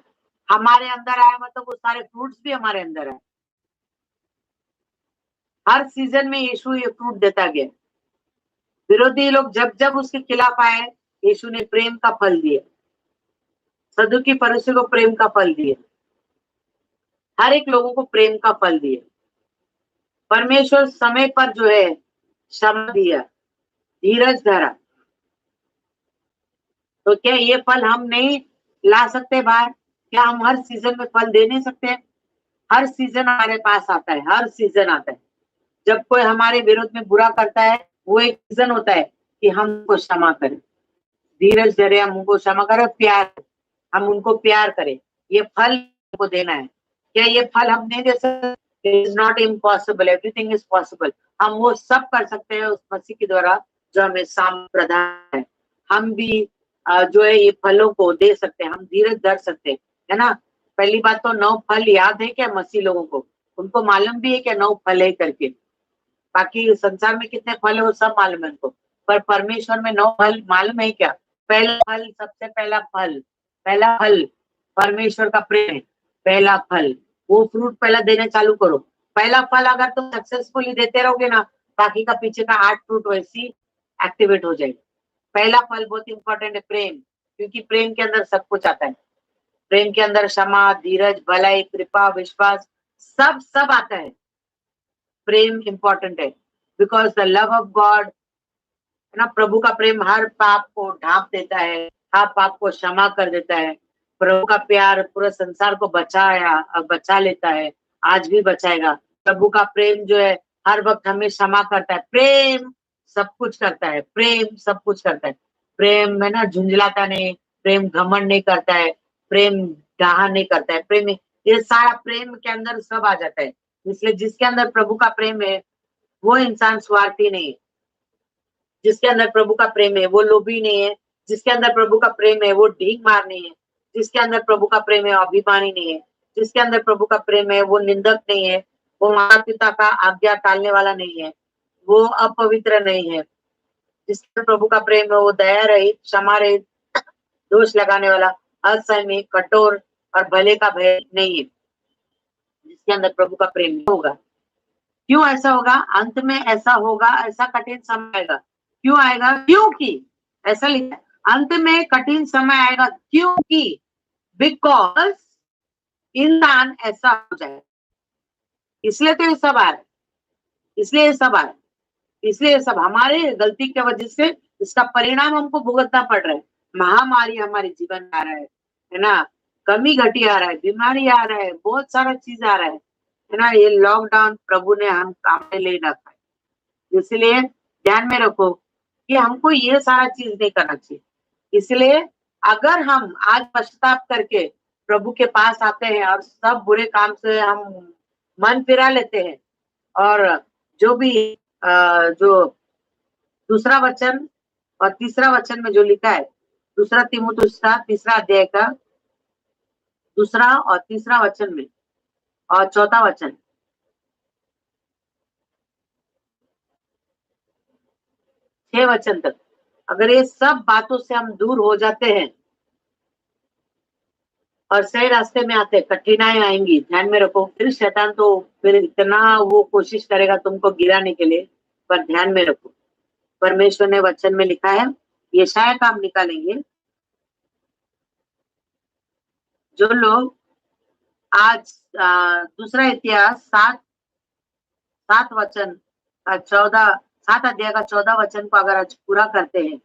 हमारे अंदर आया मतलब वो सारे फ्रूट्स भी हमारे अंदर है। हर सीजन में यीशु ये फ्रूट देता गया। विरोधी लोग जब जब उसके खिलाफ आए, यीशु ने प्रेम का फल दिया, सदुकी फरीसी को प्रेम का फल दिया, हर एक लोगों को प्रेम का फल दिया। परमेश्वर समय पर जो है क्षमा दिया, धीरज धरा। तो क्या ये फल हम नहीं ला सकते बाहर, क्या हम हर सीजन में फल दे नहीं सकते? हर सीजन हमारे पास आता है, हर सीजन आता है। जब कोई हमारे विरोध में बुरा करता है, वो एक सीजन होता है कि हम उनको क्षमा करें, धीरज धरे, हम उनको क्षमा करें, प्यार, हम उनको प्यार करें। ये फल हमको देना है। क्या ये फल हम नहीं दे सकते? It is not impossible, everything is possible. हम वो सब कर सकते हैं उस मसीह के द्वारा जो हमें सामर्थ्य प्रदान है। हम भी जो है ये फलों को दे सकते हैं, हम धीरज धर सकते हैं, है ना। पहली बात तो 9 फल याद है क्या मसीह लोगों को? उनको मालूम भी है क्या 9 फल है करके? बाकी संसार में कितने फल है वो सब मालूम है उनको, पर परमेश्वर में 9 फल मालूम है क्या? पहला फल, सबसे पहला फल परमेश्वर का प्रेम है। पहला फल, वो फ्रूट पहला देना चालू करो। पहला फल अगर तुम सक्सेसफुली देते रहोगे ना, बाकी का पीछे का 8 फ्रूट वैसी एक्टिवेट हो जाएगा। पहला फल बहुत इंपॉर्टेंट है, प्रेम, क्योंकि प्रेम के अंदर सब कुछ आता है। प्रेम के अंदर क्षमा, धीरज, भलाई, कृपा, विश्वास, सब सब आता है। प्रेम इंपॉर्टेंट है, because the love of God, है ना, प्रभु का प्रेम हर पाप को ढांप देता है, हर पाप को क्षमा कर देता है। प्रभु का प्यार पूरे संसार को बचा लेता है, आज भी बचाएगा। प्रभु का प्रेम जो है हर वक्त हमें क्षमा करता है। प्रेम सब कुछ करता है, प्रेम सब कुछ करता है। प्रेम है ना, झुंझलाता नहीं, प्रेम घमंड नहीं करता है, प्रेम डाहा नहीं करता है। प्रेम, ये सारा प्रेम के अंदर सब आ जाता है। इसलिए जिसके अंदर प्रभु का प्रेम है वो इंसान स्वार्थी नहीं है। जिसके अंदर प्रभु का प्रेम है वो लोभी नहीं है। जिसके अंदर प्रभु का प्रेम है वो ढींग मार नहीं है। जिसके अंदर प्रभु का प्रेम है अभिमानी नहीं है। जिसके अंदर प्रभु का प्रेम है वो निंदक नहीं है। वो माता पिता का आज्ञा टालने वाला नहीं है। वो अपवित्र नहीं है। जिसके अंदर प्रभु का प्रेम है वो दया रहित, क्षमा रहित, दोष लगाने वाला, असहमी, कठोर और भले का भय नहीं है। जिसके अंदर प्रभु का प्रेम होगा। क्यों ऐसा होगा? अंत में ऐसा होगा, ऐसा कठिन समय आएगा। क्यों आएगा? क्योंकि ऐसा लिखा है, अंत में कठिन समय आएगा, क्योंकि बिकॉज इंसान ऐसा हो जाए। इसलिए तो ये सब आ रहा है, इसलिए ये सब आ रहा है, इसलिए ये सब हमारे गलती की वजह से इसका परिणाम हमको भुगतना पड़ रहा है। महामारी हमारे जीवन में आ रहा है ना, कमी घटी आ रहा है, बीमारी आ रहा है, बहुत सारा चीज आ रहा है ना। ये लॉकडाउन प्रभु ने हम काम में ले रखा है। इसलिए ध्यान में रखो कि हमको ये सारा चीज नहीं करना चाहिए। इसलिए अगर हम आज पश्चाताप करके प्रभु के पास आते हैं और सब बुरे काम से हम मन फिरा लेते हैं, और जो भी जो दूसरा वचन और तीसरा वचन में जो लिखा है, दूसरा तीमुथियुस का तीसरा अध्याय का दूसरा और तीसरा वचन में और चौथा वचन, 6 वचन तक, अगर ये सब बातों से हम दूर हो जाते हैं और सही रास्ते में आते, कठिनाई आएंगी, ध्यान में रखो। फिर शैतान तो फिर इतना वो कोशिश करेगा तुमको गिराने के लिए, पर ध्यान में रखो परमेश्वर ने वचन में लिखा है। यशाया का हम निकालेंगे। जो लोग आज दूसरा इतिहास 7 वचन का 14, 7 अध्याय का 14 वचन को अगर आज पूरा करते हैं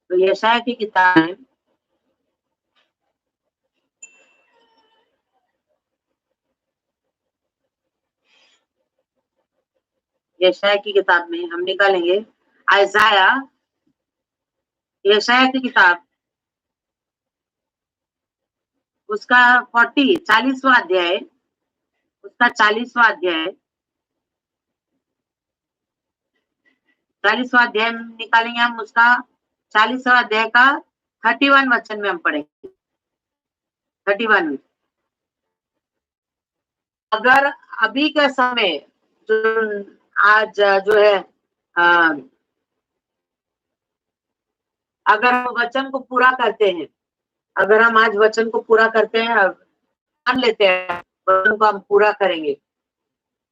तो यशाया की किताब है, यशाया की किताब में हम निकालेंगे आइजाया, यशाया की किताब उसका 40वां अध्याय, उसका 40वां अध्याय, 40वां अध्याय निकालेंगे हम। उसका 40वां अध्याय का 31 वचन में हम पढ़ेंगे। 31 में, अगर अभी का समय जो आज जो है अगर हम वचन को पूरा करते हैं, अगर हम आज वचन को पूरा करते हैं, मान लेते हैं वचन को हम पूरा करेंगे,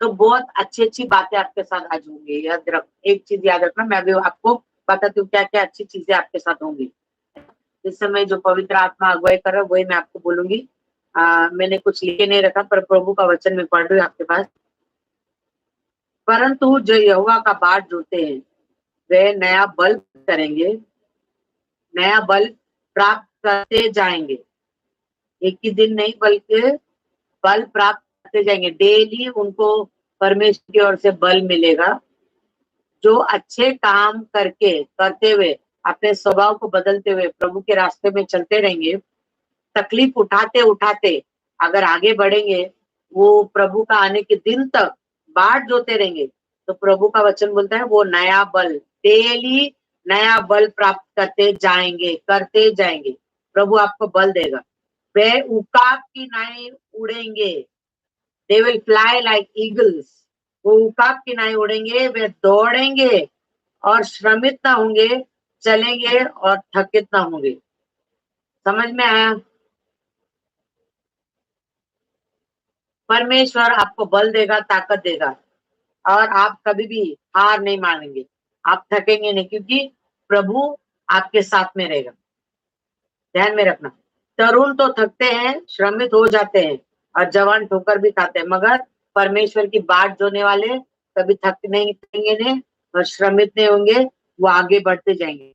तो बहुत अच्छी अच्छी बातें आपके साथ आज होंगी। याद रख, एक चीज याद रखना, मैं भी आपको बताती हूँ क्या क्या अच्छी चीजें आपके साथ होंगी। इस समय जो पवित्र आत्मा अगुवाई कर रहा है वही मैं आपको बोलूंगी। मैंने कुछ लिखे नहीं रखा, पर प्रभु का वचन में पढ़ रही हूँ आपके पास। परंतु जो यहोवा का बाट जोते हैं वे नया बल करेंगे, नया बल प्राप्त करते जाएंगे। एक ही दिन नहीं बल्कि बल प्राप्त करते जाएंगे। डेली उनको परमेश्वर की ओर से बल मिलेगा। जो अच्छे काम करते हुए अपने स्वभाव को बदलते हुए प्रभु के रास्ते में चलते रहेंगे, तकलीफ उठाते उठाते अगर आगे बढ़ेंगे, वो प्रभु का आने के दिन तक बाट जोते रहेंगे, तो प्रभु का वचन बोलता है वो नया बल, डेली नया बल प्राप्त करते जाएंगे। प्रभु आपको बल देगा। वे उकाब की नाई उड़ेंगे। They will fly like eagles. वो उकाब की नाई उड़ेंगे, वे दौड़ेंगे और श्रमित ना होंगे, चलेंगे और थकित ना होंगे। समझ में आया? परमेश्वर आपको बल देगा, ताकत देगा, और आप कभी भी हार नहीं मानेंगे। आप थकेंगे नहीं, क्योंकि प्रभु आपके साथ में रहेगा। ध्यान में रखना, तरुण तो थकते हैं, श्रमित हो जाते हैं, और जवान ठोकर भी खाते हैं, मगर परमेश्वर की बाट जोने वाले कभी थकेंगे नहीं और श्रमित नहीं होंगे, वो आगे बढ़ते जाएंगे।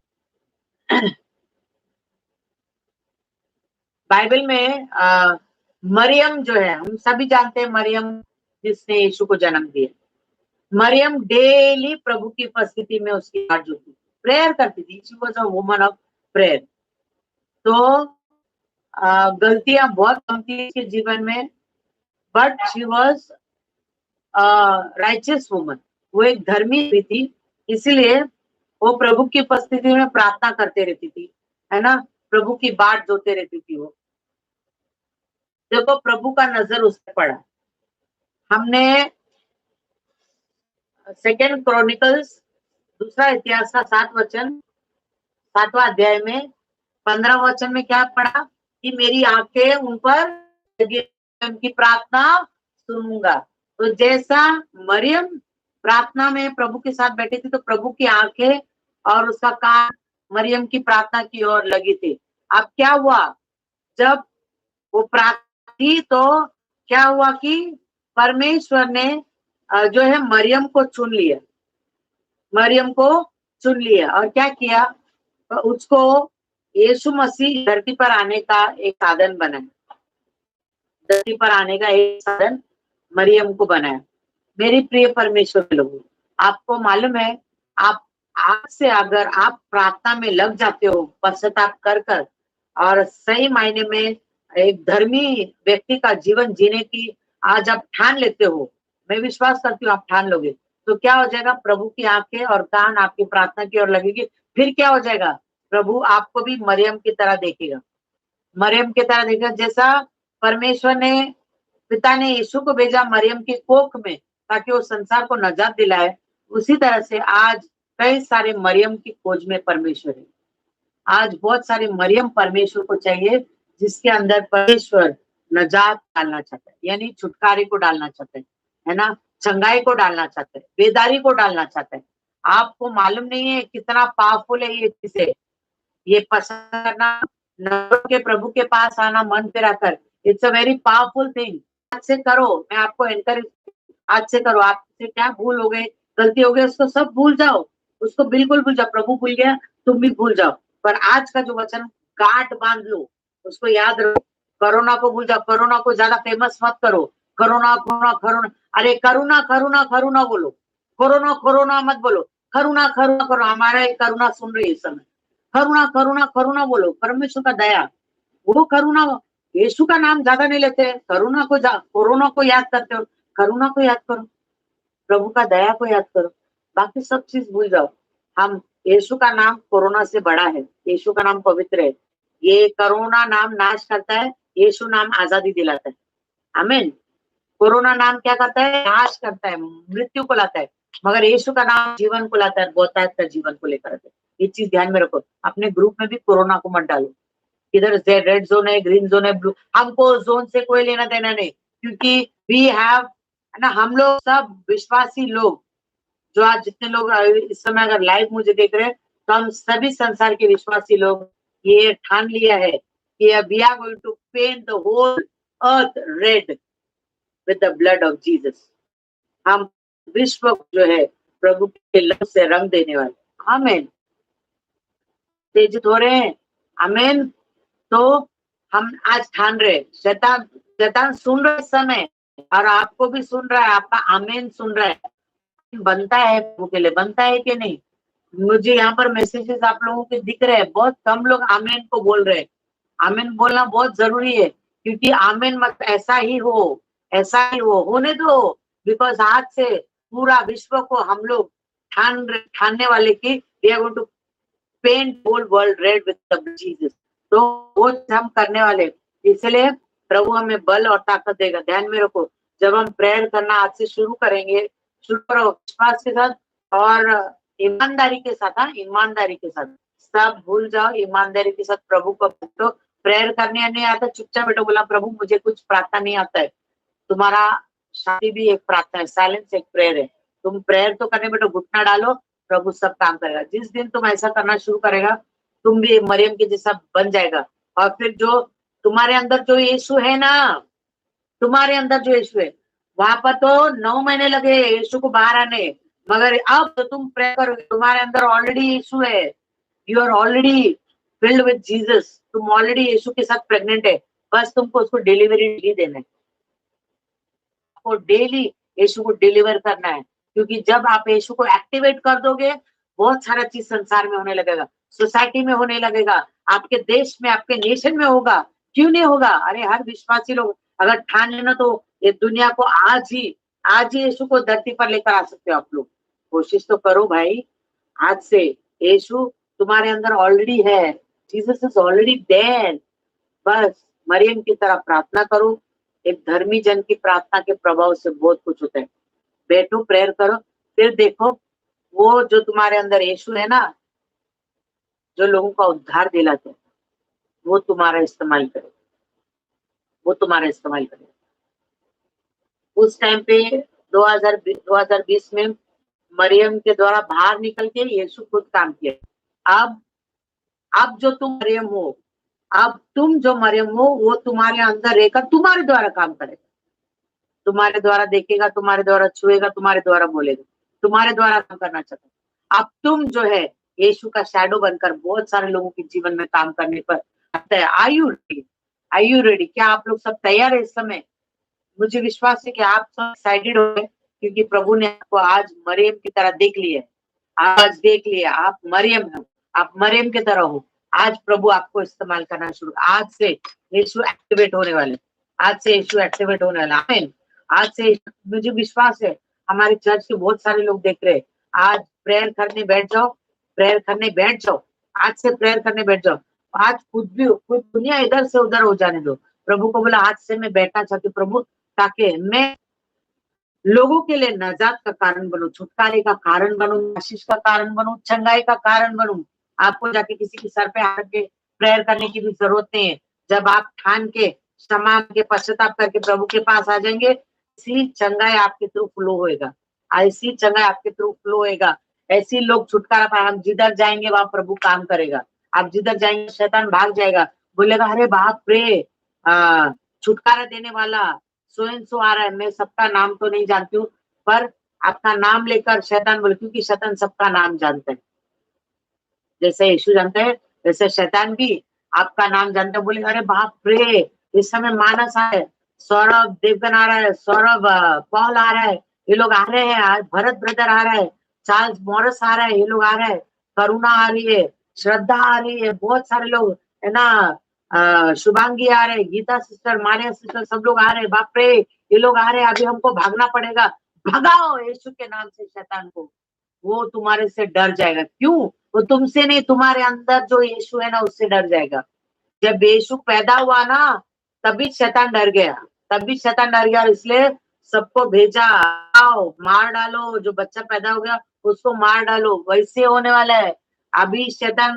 बाइबल में मरियम जो है, हम सभी जानते हैं मरियम जिसने यीशु को जन्म दिया। मरियम डेली प्रभु की उपस्थिति में उसकी बाट जोती, प्रेयर करती थी। She was a woman of prayer. तो गलतियां बहुत कम थी उसके जीवन में, but she was righteous woman. वो एक धर्मी भी थी, इसीलिए वो प्रभु की उपस्थिति में प्रार्थना करते रहती थी, है ना, प्रभु की बाट जोते रहती थी वो। देखो प्रभु का नजर उस पर पड़ा। हमने सेकेंड क्रॉनिकल्स, दूसरा इतिहास का 7वां अध्याय में 15 वचन में क्या पढ़ा कि मेरी आंखें उन पर उनकी प्रार्थना सुनूंगा। तो जैसा मरियम प्रार्थना में प्रभु के साथ बैठी थी, तो प्रभु की आंखें और उसका कान मरियम की प्रार्थना की ओर लगी थी। अब क्या हुआ, जब वो प्रार्थना थी तो क्या हुआ कि परमेश्वर ने जो है मरियम को चुन लिया। मरियम को चुन लिया और क्या किया, उसको यीशु मसीह धरती पर आने का एक साधन बनाया। धरती पर आने का एक साधन मरियम को बनाया। मेरी प्रिय परमेश्वर के लोगों, आपको मालूम है, आप आज से अगर आप प्रार्थना में लग जाते हो, पश्चाताप कर और सही मायने में एक धर्मी व्यक्ति का जीवन जीने की आज आप ठान लेते हो, मैं विश्वास करती हूँ आप ठान लोगे, तो क्या हो जाएगा, प्रभु की आंखें और कान आपकी प्रार्थना की ओर लगेगी। फिर क्या हो जाएगा, प्रभु आपको भी मरियम की तरह देखेगा। मरियम की तरह देखेगा। जैसा परमेश्वर ने, पिता ने यीशु को भेजा मरियम की कोख में ताकि वो संसार को नजात दिलाए, उसी तरह से आज कई सारे मरियम की खोज में परमेश्वर है। आज बहुत सारे मरियम परमेश्वर को चाहिए, जिसके अंदर परमेश्वर नजात डालना चाहता है, यानी छुटकारे को डालना चाहता है ना, चंगाई को डालना चाहता है, बेदारी को डालना चाहता है। आपको मालूम नहीं है कितना पावरफुल है ये चीजें। ये पसंद करना, नजरों के प्रभु के पास आना मन फिरा कर, it's a very powerful thing. आज से करो, मैं आपको एनकरेज, आज से करो। आपसे क्या भूल हो गई, गलती हो गई, उसको सब भूल जाओ, उसको बिल्कुल भूल जाओ। प्रभु भूल गया, तुम भी भूल जाओ। पर आज का जो वचन गांठ बांध लो, उसको याद रखो। कोरोना को भूल जाओ, कोरोना को ज्यादा फेमस मत करो। कोरोना कोरोना कोरोना, अरे करुणा करुणा करुणा बोलो, कोरोना कोरोना मत बोलो, करुणा करुणा करो। हमारा एक करुणा सुन रही है इस समय, करुणा करुणा करुणा बोलो, परमेश्वर का दया, वो करुणा। यीशु का नाम ज्यादा नहीं लेते, करुणा को कोरोना को याद करते हो, करुणा को याद करो, प्रभु का दया को याद करो, बाकी सब चीज भूल जाओ। हम, यीशु का नाम कोरोना से बड़ा है, यीशु का नाम पवित्र है। ये कोरोना नाम नाश करता है, यीशु नाम आजादी दिलाता है। आमीन। कोरोना नाम क्या करता है, नाश करता है, मृत्यु को लाता है, मगर यीशु का नाम जीवन को लाता है, बहुतायत का जीवन को लेकर आता है। ये चीज ध्यान में रखो। अपने ग्रुप में भी कोरोना को मत डालो, किधर से रेड जोन है, ग्रीन जोन है, ब्लू, हमको जोन से कोई लेना देना नहीं, क्योंकि वी हैव, है ना, हम लोग सब विश्वासी लोग, जो आज जितने लोग इस समय अगर लाइव मुझे देख रहे हैं, तो हम सभी संसार के विश्वासी लोग ये ठान लिया है कि we are going to paint the whole earth red with the blood of Jesus. हम विश्व जो है प्रभु के लहू से रंग देने वाले। आमीन। तेजित हो रहे हैं। आमीन। तो हम आज ठान रहे, शैतान शैतान सुन रहे इस समय, और आपको भी सुन रहा है, आपका आमीन सुन रहा है। बनता है प्रभु के लिए, बनता है कि नहीं? मुझे यहाँ पर मैसेजेस आप लोगों के दिख रहे हैं, बहुत कम लोग आमीन को बोल रहे हैं। आमीन बोलना बहुत जरूरी है, क्योंकि आमीन मत ऐसा ही हो, ऐसा ही हो, होने दो। बिकॉज आज से पूरा विश्व को हम लोग ठानने वाले की we are going to paint whole world red with the Jesus. तो वो हम करने वाले, इसलिए प्रभु हमें बल और ताकत देगा। ध्यान में रखो, जब हम प्रेयर करना आज से शुरू करेंगे, शुरू करो विश्वास के साथ और ईमानदारी के साथ। हाँ, ईमानदारी के साथ, सब भूल जाओ, ईमानदारी के साथ प्रभु को तो प्रेयर करने नहीं आता, चुपचाप बेटा बोला प्रभु मुझे कुछ प्रार्थना नहीं आता है। तुम्हारा शादी भी एक प्रार्थना है, साइलेंस एक प्रेयर है। तुम प्रेयर तो करने बेटा, घुटना डालो, प्रभु सब काम करेगा। जिस दिन तुम ऐसा करना शुरू करेगा, तुम भी मरियम के जैसा बन जाएगा। और फिर जो तुम्हारे अंदर जो यीशु है ना, तुम्हारे अंदर जो यीशु है, वहां पर तो 9 महीने लगे यीशु को बाहर आने, मगर अब तो तुम प्रे करोगे, तुम्हारे अंदर ऑलरेडी यीशु है। You are already filled with Jesus, तुम ऑलरेडी यीशु के साथ प्रेग्नेंट है। बस तुमको उसको डिलीवरी ही देना है, आपको डेली यीशु को डिलीवर करना है। क्योंकि जब आप यीशु को एक्टिवेट कर दोगे, बहुत सारा चीज संसार में होने लगेगा, सोसाइटी में होने लगेगा, आपके देश में, आपके नेशन में होगा। क्यों नहीं होगा? अरे हर विश्वासी लोग अगर ठान लेना, तो ये दुनिया को आज ही यीशु को धरती पर लेकर आ सकते हो आप लोग। कोशिश तो करो भाई, आज से यीशु तुम्हारे अंदर ऑलरेडी है, जीसस इज ऑलरेडी देयर। बस मरियम की तरह प्रार्थना करो। एक धर्मी जन की प्रार्थना के प्रभाव से बहुत कुछ होता है। बैठो, प्रेयर करो, फिर देखो वो जो तुम्हारे अंदर यीशु है ना, जो लोगों का उद्धार दिलाते हैं, वो तुम्हारा इस्तेमाल करे, वो तुम्हारा इस्तेमाल करे। उस टाइम पे 2020 में मरियम के द्वारा बाहर निकल के यीशु खुद काम किया। अब जो तुम मरियम हो, अब तुम जो मरियम हो, वो तुम्हारे अंदर रहकर तुम्हारे द्वारा काम करेगा, तुम्हारे द्वारा देखेगा, तुम्हारे द्वारा छुएगा, तुम्हारे द्वारा बोलेगा, तुम्हारे द्वारा काम करना चाहता है। अब तुम जो है यीशु का शैडो बनकर बहुत सारे लोगों के जीवन में काम करने पर आता है। Are you ready? Are you ready? क्या आप लोग सब तैयार है इस समय? मुझे विश्वास है कि आप सब एक्साइटेड हो गए, क्योंकि प्रभु ने आपको आज मरियम की तरह देख लिया। आज देख लिया, आप मरियम हो, आप मरियम की तरह हो। आज प्रभु आपको इस्तेमाल करना शुरू, आज से यीशु एक्टिवेट होने वाले, आज से यीशु एक्टिवेट होने वाला। आमीन। आज से मुझे विश्वास है हमारे चर्च के बहुत सारे लोग देख रहे हैं। आज प्रेयर करने बैठ जाओ, प्रेयर करने बैठ जाओ, आज से प्रेयर करने बैठ जाओ। आज कुछ दुनिया इधर से उधर हो जाने दो। प्रभु को बोला आज से मैं बैठना चाहती हूँ प्रभु, ताकि मैं लोगों के लिए नजात का कारण बनूं, छुटकारे का कारण बनूं, आशीष का कारण बनूं, चंगाई का कारण बनूं। आपको जाके किसी के सर पे हाथ के प्रेयर करने की भी जरूरत नहीं है। जब आप ठान के, क्षमा के, पश्चाताप करके प्रभु के पास आ जाएंगे, ऐसी चंगाई आपके थ्रू फ्लो होएगा, ऐसी चंगाई आपके थ्रू फ्लो होएगा। ऐसी लोग छुटकारा पाए। हम जिधर जाएंगे वहां प्रभु काम करेगा। आप जिधर जाएंगे शैतान भाग जाएगा, बोलेगा अरे बाप रे, छुटकारा देने वाला स्वयं सो आ रहा है। मैं सबका नाम तो नहीं जानती हूँ, पर आपका नाम लेकर शैतान बोले, क्योंकि शैतान सबका नाम जानता है। जैसे यीशु जानता है, वैसे शैतान भी आपका नाम जानता है। बोले अरे बाप रे, इस समय मानस आ रहा है, सौरभ देवगन आ रहा है, सौरभ पॉल आ रहा है, ये लोग आ रहे हैं, आज भरत ब्रदर आ रहा है, चार्ल्स मॉरिस आ रहा है, ये लोग आ रहे हैं, करुणा आ रही है, श्रद्धा आ रही है, बहुत सारे लोग है ना, शुभांगी आ रहे, गीता सिस्टर, मारिया सिस्टर, सब लोग आ रहे हैं। बाप रे, ये लोग आ रहे हैं, अभी हमको भागना पड़ेगा। भगाओ यीशु के नाम से शैतान को, वो तुम्हारे से डर जाएगा। क्यों? वो तुमसे नहीं, तुम्हारे अंदर जो यीशु है ना, उससे डर जाएगा। जब यीशु पैदा हुआ ना, तभी शैतान डर गया, तभी शैतान डर गया, और इसलिए सबको भेजा, आओ मार डालो, जो बच्चा पैदा हो गया उसको मार डालो। वैसे होने वाला है। अभी शैतान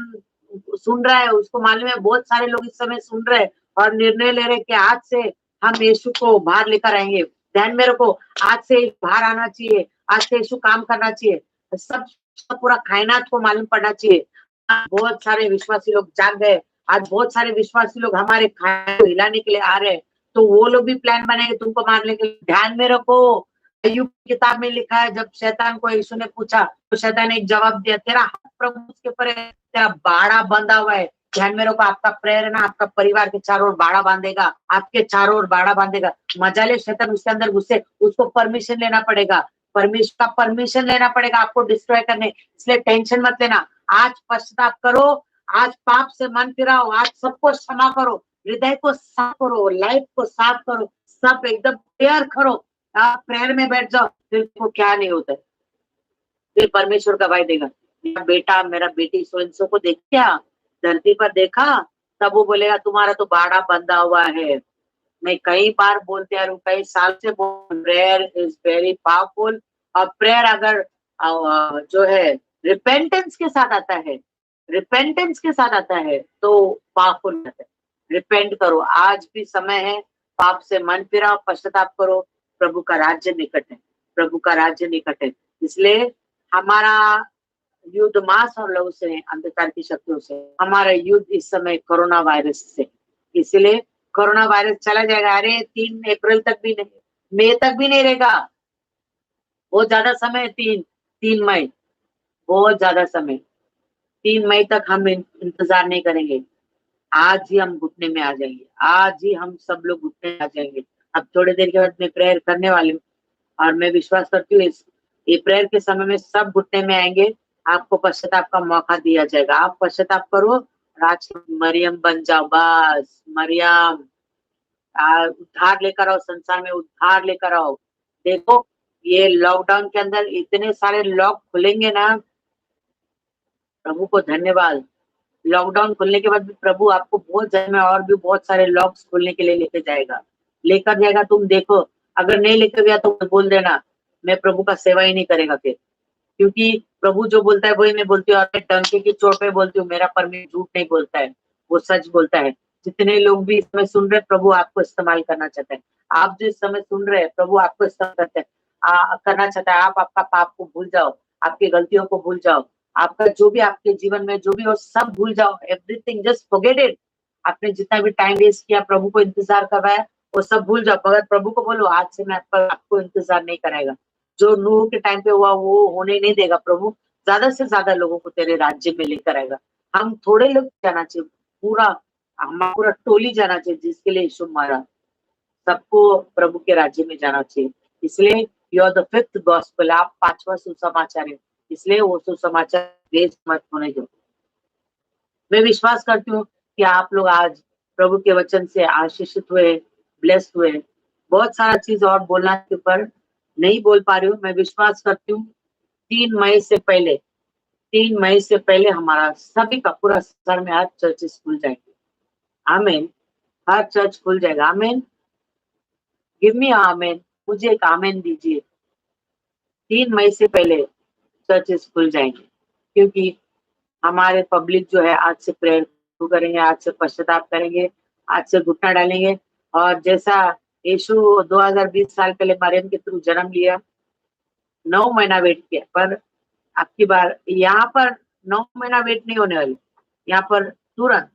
सुन रहा है, उसको मालूम है, बहुत सारे लोग इस समय सुन रहे हैं और निर्णय ले रहे कि आज से हम यीशु को बाहर लेकर आएंगे। ध्यान में रखो, आज से बाहर आना चाहिए, आज से यीशु काम करना चाहिए। सब पूरा कायनात को मालूम पड़ना चाहिए। बहुत सारे विश्वासी लोग जाग गए। आज बहुत सारे विश्वासी लोग हमारे खाने को हिलाने के लिए आ रहे हैं, तो वो लोग भी प्लान बनाएंगे तुमको मारने के लिए। ध्यान में रखो, अय्यूब की किताब में लिखा है, जब शैतान को यीशु ने पूछा तो शैतान ने एक जवाब दिया, तेरा हाथ प्रभु उसके ऊपर है, तेरा बाड़ा बंधा हुआ है, ध्यान में रखो, आपका प्रेयर है ना, आपका परिवार के चारों ओर बाड़ा बांधेगा, आपके चारों ओर बाड़ा बांधेगा। मजाले शैतान उसके अंदर घुसे, उसको परमिशन लेना पड़ेगा, परमेश्वर का परमिशन लेना पड़ेगा आपको डिस्ट्रॉय करने। इसलिए टेंशन मत लेना, आज पश्चाताप करो, आज पाप से मन फिराओ, आज सबको क्षमा करो, हृदय को साफ करो, लाइफ को साफ करो, सब एकदम प्रेयर करो। आप प्रेयर में बैठ जाओ, फिर को क्या नहीं होता है, फिर परमेश्वर गवाही देगा। मेरा बेटा, मेरा बेटी सो इनसो को देख क्या धरती पर देखा, तब वो बोलेगा तुम्हारा तो बाड़ा बंधा हुआ है। मैं कई बार बोलते आ रहा हूँ, कई साल से प्रेयर इज वेरी पावरफुल। और प्रेयर अगर जो है रिपेंटेंस के साथ आता है, रिपेंटेंस के साथ आता है तो पावरफुल रहता है। रिपेंट करो, आज भी समय है, पाप से मन फिराओ, पश्चाताप करो, प्रभु का राज्य निकट है, प्रभु का राज्य निकट है। इसलिए हमारा युद्ध मांस और लहू से, अंधकार की शक्तियों से। हमारा युद्ध इस समय कोरोना वायरस से, इसलिए कोरोना वायरस चला जाएगा। अरे 3 अप्रैल तक भी नहीं, मई तक भी नहीं रहेगा, बहुत ज्यादा समय है। 3 मई बहुत ज्यादा समय, 3 मई तक हम इंतजार नहीं करेंगे। आज ही हम घुटने में आ जाएंगे, आज ही हम सब लोग घुटने में आ जाएंगे। अब थोड़ी देर के बाद मैं प्रेयर करने वाली हूँ, और मैं विश्वास करती हूँ इस ये प्रेयर के समय में सब घुटने में आएंगे, आपको पश्चाताप का मौका दिया जाएगा। आप पश्चाताप करो, राज मरियम बन जाओ, बस मरियम उद्धार लेकर आओ, संसार में उद्धार लेकर आओ। देखो, ये लॉकडाउन के अंदर इतने सारे लॉक खुलेंगे ना, प्रभु को धन्यवाद। लॉकडाउन खुलने के बाद भी प्रभु आपको बहुत जगह में और भी बहुत सारे लॉक्स खोलने के लिए लेकर जाएगा। तुम देखो, अगर नहीं लेकर गया तो बोल देना, मैं प्रभु का सेवा ही नहीं करेगा फिर, क्योंकि प्रभु जो बोलता है वही मैं बोलती हूँ, और मैं डंके की चोट पे बोलती हूँ, मेरा परमेश्वर झूठ नहीं बोलता है, वो सच बोलता है। जितने लोग भी इस समय सुन रहे हैं, प्रभु आपको इस्तेमाल करना चाहता है। आप जो इस समय सुन रहे हैं, प्रभु आपको इस्तेमाल करते हैं, करना चाहता है। आप आपका पाप को भूल जाओ, आपकी गलतियों को भूल जाओ, आपका जो भी आपके जीवन में जो भी हो सब भूल जाओ, एवरीथिंग जस्ट फॉरगेट इट। आपने जितना भी टाइम वेस्ट किया, प्रभु को इंतजार करवाया, वो सब भूल जाओ। मगर प्रभु को बोलो, आज से मैं आपको इंतजार नहीं कराएगा। जो नूह के टाइम पे हुआ वो होने नहीं देगा। प्रभु ज्यादा से ज्यादा लोगों को तेरे राज्य में लेकर आएगा। हम थोड़े लोग जाना चाहिए, पूरा हमारा पूरा टोली जाना चाहिए, जिसके लिए यीशु मारा, सबको प्रभु के राज्य में जाना चाहिए। इसलिए you are the fifth gospel, आप 5वां सुसमाचार है, इसलिए वो सुसमाचार वेस्ट मत होने दो। मैं विश्वास करती हूँ कि आप लोग आज प्रभु के वचन से आशीषित हुए, ब्लेस्ड हुए। बहुत सारा चीज और बोलना के ऊपर नहीं बोल पा रही हूँ। मैं विश्वास करती हूँ 3 मई से पहले, 3 मई से पहले हमारा सभी का पूरा संसार में हर चर्चेस खुल जाएंगे। आमीन, हर चर्च खुल जाएगा। आमीन, गिव मी आमीन, मुझे एक आमीन दीजिए। 3 मई से पहले चर्चेस खुल जाएंगे, क्योंकि हमारे पब्लिक जो है आज से प्रेयर शुरू करेंगे, आज से पश्चाताप करेंगे, आज से घुटना डालेंगे। और जैसा यीशु 2020 साल पहले मरियम के थ्रू जन्म लिया, 9 महीना वेट किया, पर आपकी बार यहाँ पर 9 महीना वेट नहीं होने वाली, यहाँ पर तुरंत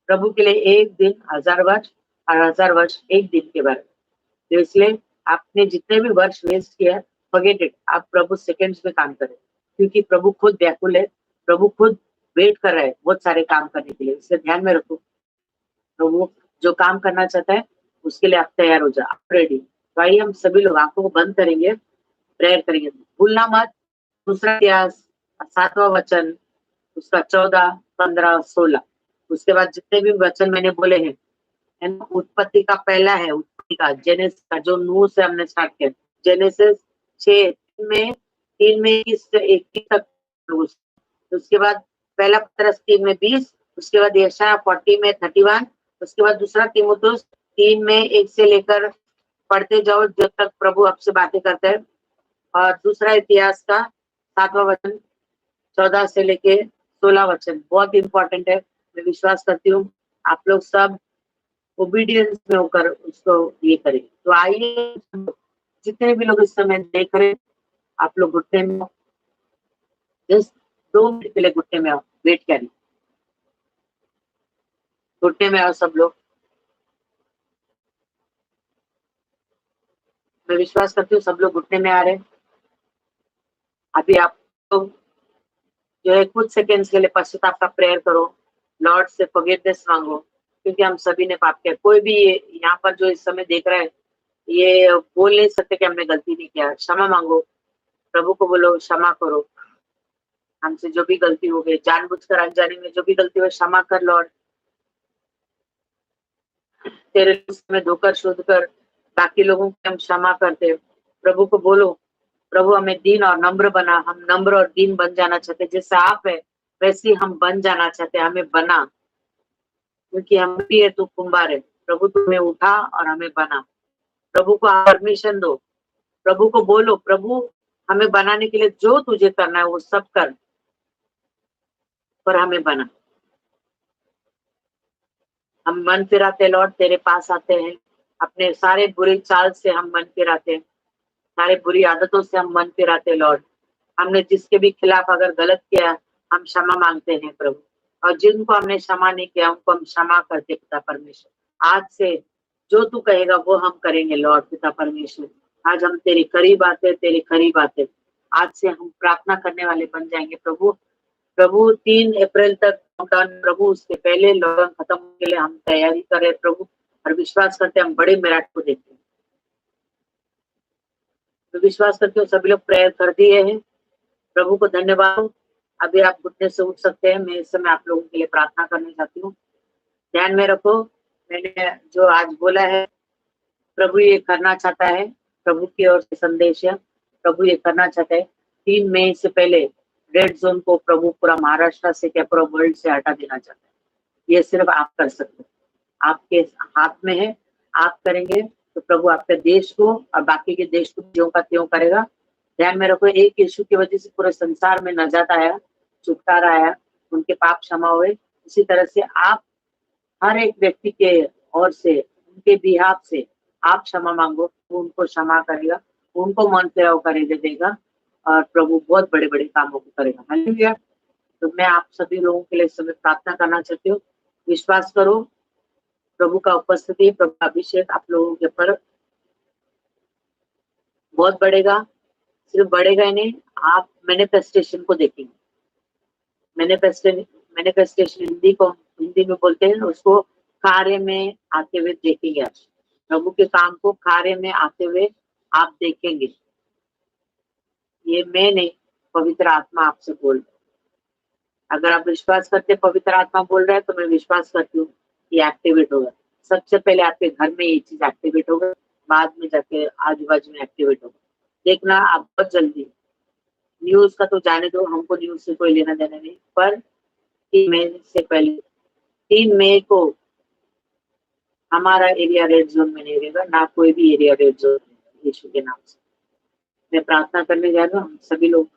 प्रभु के लिए 1 दिन 1000 वर्ष और 1000 वर्ष 1 दिन के बारे में। तो इसलिए आपने जितने भी वर्ष वेस्ट किया, फॉरगेट इट, आप प्रभु सेकंड्स में काम करें, क्योंकि प्रभु खुद व्याकुल है, प्रभु खुद वेट कर रहा है बहुत सारे काम करने के लिए। इसे ध्यान में रखो, प्रभु जो काम करना चाहता है उसके लिए आप तैयार हो जाओ, आप रेडी। तो आइए हम सभी लोग आंखों को बंद करेंगे, प्रेयर करेंगे। भूलना मत, दूसरा इतिहास 7वां वचन, उसका 14, 15, 16, उसके बाद जितने भी वचन मैंने बोले हैं, है ना, उत्पत्ति का पहला है, उत्पत्ति का जेनेसिस का, जो नूह से हमने स्टार्ट किया, जेनेसिस 6 में 3 में 21 से 21 तक, उसके बाद पहला पत्रस 3 में 20, उसके बाद यशायाह 40 में 31, उसके बाद दूसरा तीमुथियुस 3 में 1 से लेकर पढ़ते जाओ जब तक प्रभु आपसे बातें करते हैं। और दूसरा इतिहास का 7वां वचन 14 से लेके 16 वचन बहुत इंपॉर्टेंट है। मैं विश्वास करती हूँ आप लोग सब ओबीडियंस में होकर उसको ये करें। तो आइए, जितने भी लोग इस समय देख रहे हैं, आप लोग घुटने में जस्ट 2 मिनट के लिए घुटने में आओ, वेट करें, घुटने में आओ सब लोग। मैं विश्वास करती हूँ सब लोग घुटने में आ रहे हैं। अभी आप लोग जो है कुछ सेकेंड्स के लिए पश्चाताप का प्रेयर करो, लॉर्ड से फॉरगिवनेस मांगो, क्योंकि हम सभी ने पाप किया। कोई भी यहाँ पर जो इस समय देख रहा है, ये बोल नहीं सकते कि हमने गलती नहीं किया। क्षमा मांगो, प्रभु को बोलो क्षमा करो, हमसे जो भी गलती हो गई, जानबूझकर अनजाने में जो भी गलती हो, क्षमा कर लॉर्ड। तेरे में धोकर शोध कर बाकी लोगों को हम क्षमा करते। प्रभु को बोलो, प्रभु हमें दीन और नम्र बना। हम नम्र और दीन बन जाना चाहते, जैसे आप है वैसे ही हम बन जाना चाहते। हमें बना, क्योंकि हम भी है, तू कुंभार है। प्रभु तुम्हें उठा और हमें बना। प्रभु को परमिशन दो, प्रभु को बोलो, प्रभु हमें बनाने के लिए जो तुझे करना है वो सब कर, पर हमें बना। हम मन फिराते लौट तेरे पास आते हैं, अपने सारे बुरी चाल से हम मन फिराते हैं, सारे बुरी आदतों से हम मन फिराते लौट। हमने जिसके भी खिलाफ अगर गलत किया, हम क्षमा मांगते हैं प्रभु। और जिनको हमने क्षमा नहीं किया, उनको हम क्षमा करते पिता परमेश्वर। आज से जो तू कहेगा वो हम करेंगे लॉर्ड पिता परमेश्वर। आज हम तेरे करीब आते, तेरे करीब आते। आज से हम प्रार्थना करने वाले बन जाएंगे प्रभु। प्रभु 3 अप्रैल तक लॉकडाउन, प्रभु उसके पहले लॉकडाउन खत्म होने के लिए हम तैयारी कर रहे प्रभु, और विश्वास करते हम बड़े मिराकल को देखते हैं। तो विश्वास करते हो सभी लोग प्रेयर कर दिए हैं। प्रभु को धन्यवाद। अभी आप घुटने से उठ सकते हैं। मैं इस समय आप लोगों के लिए प्रार्थना करना चाहती हूँ। ध्यान में रखो, मैंने जो आज बोला है, प्रभु ये करना चाहता है। प्रभु की ओर से संदेश है, प्रभु ये करना चाहता है। 3 मई से पहले रेड जोन को प्रभु पूरा महाराष्ट्र से क्या पूरा वर्ल्ड से हटा देना चाहता है। ये सिर्फ आप कर सकते हैं, आपके हाथ में है। आप करेंगे तो प्रभु आपके देश को और बाकी के देश को ज्यों का त्यों करेगा। ध्यान में रखो, एक यीशु की वजह से पूरे संसार में नजात आया, छुटकारा आया, उनके पाप क्षमा हुए। इसी तरह से आप हर एक व्यक्ति के ओर से, उनके बिहाफ से आप क्षमा मांगो, वो उनको क्षमा करेगा, उनको मन फिराव करे देगा, और प्रभु बहुत बड़े बड़े कामों को करेगा। हालेलुया। तो मैं आप सभी लोगों के लिए इस समय प्रार्थना करना चाहती हूँ। विश्वास करो, प्रभु का उपस्थिति, प्रभु का अभिषेक आप लोगों के ऊपर बहुत बढ़ेगा। सिर्फ बढ़ेगा ही नहीं, आप मैनिफेस्टेशन को देखेंगे। मैनिफेस्टेशन हिंदी में बोलते हैं, उसको कार्य में आते हुए देखेंगे। आप प्रभु के काम को कार्य में आते हुए आप देखेंगे। ये मैं नहीं, पवित्र आत्मा आपसे बोल रहा है। अगर आप विश्वास करते पवित्र आत्मा बोल रहा है, तो मैं विश्वास करती हूँ ये एक्टिवेट होगा। सबसे पहले आपके घर में ये चीज एक्टिवेट होगा, बाद में जाके आजू बाजू में एक्टिवेट होगा। देखना आप बहुत जल्दी। न्यूज का तो जाने दो, हमको न्यूज से कोई लेना देना नहीं, पर 3 मई से पहले, 3 मई को हमारा एरिया रेड जोन में नहीं रहेगा, ना कोई भी एरिया रेड जोन में, यीशु के नाम से मैं प्रार्थना करने जा रहा हूँ। सभी लोग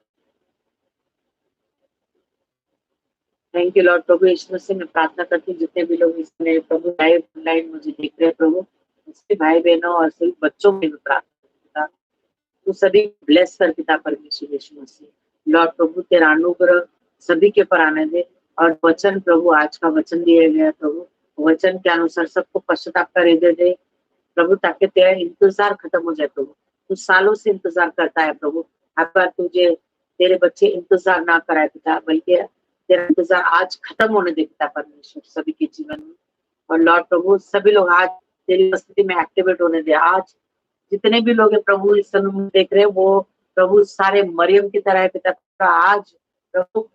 थैंक यू लॉर्ड। प्रभु यीशु से मैं प्रार्थना करती हूँ, जितने भी लोग इसमें प्रभु लाइव ऑनलाइन मुझे देख रहे हैं प्रभु, सभी भाई बहनों और सभी बच्चों में मैं प्रार्थना, तू सभी ब्लेस कर पिता परमेश्वर यीशु मसीह। लॉर्ड प्रभु तेरा अनुग्रह सभी के पर आने दे, और वचन प्रभु, आज का वचन दिया गया प्रभु, वचन के अनुसार सबको पश्चाताप का हृदय दे प्रभु, ताकि तेरा इंतजार खत्म हो जाए प्रभु। तू सालों से इंतजार करता है प्रभु, हर बार तुझे तेरे बच्चे इंतजार ना कराए पिता, बल्कि तेरा इंतजार आज खत्म होने दे पिता परमेश्वर सभी के जीवन में। और लॉर्ड प्रभु सभी लोग आज तेरी उपस्थिति में एक्टिवेट होने दे। आज जितने भी लोग हैं प्रभु इस समय देख रहे हैं, वो प्रभु सारे मरियम की तरह है पिता। आज प्रभु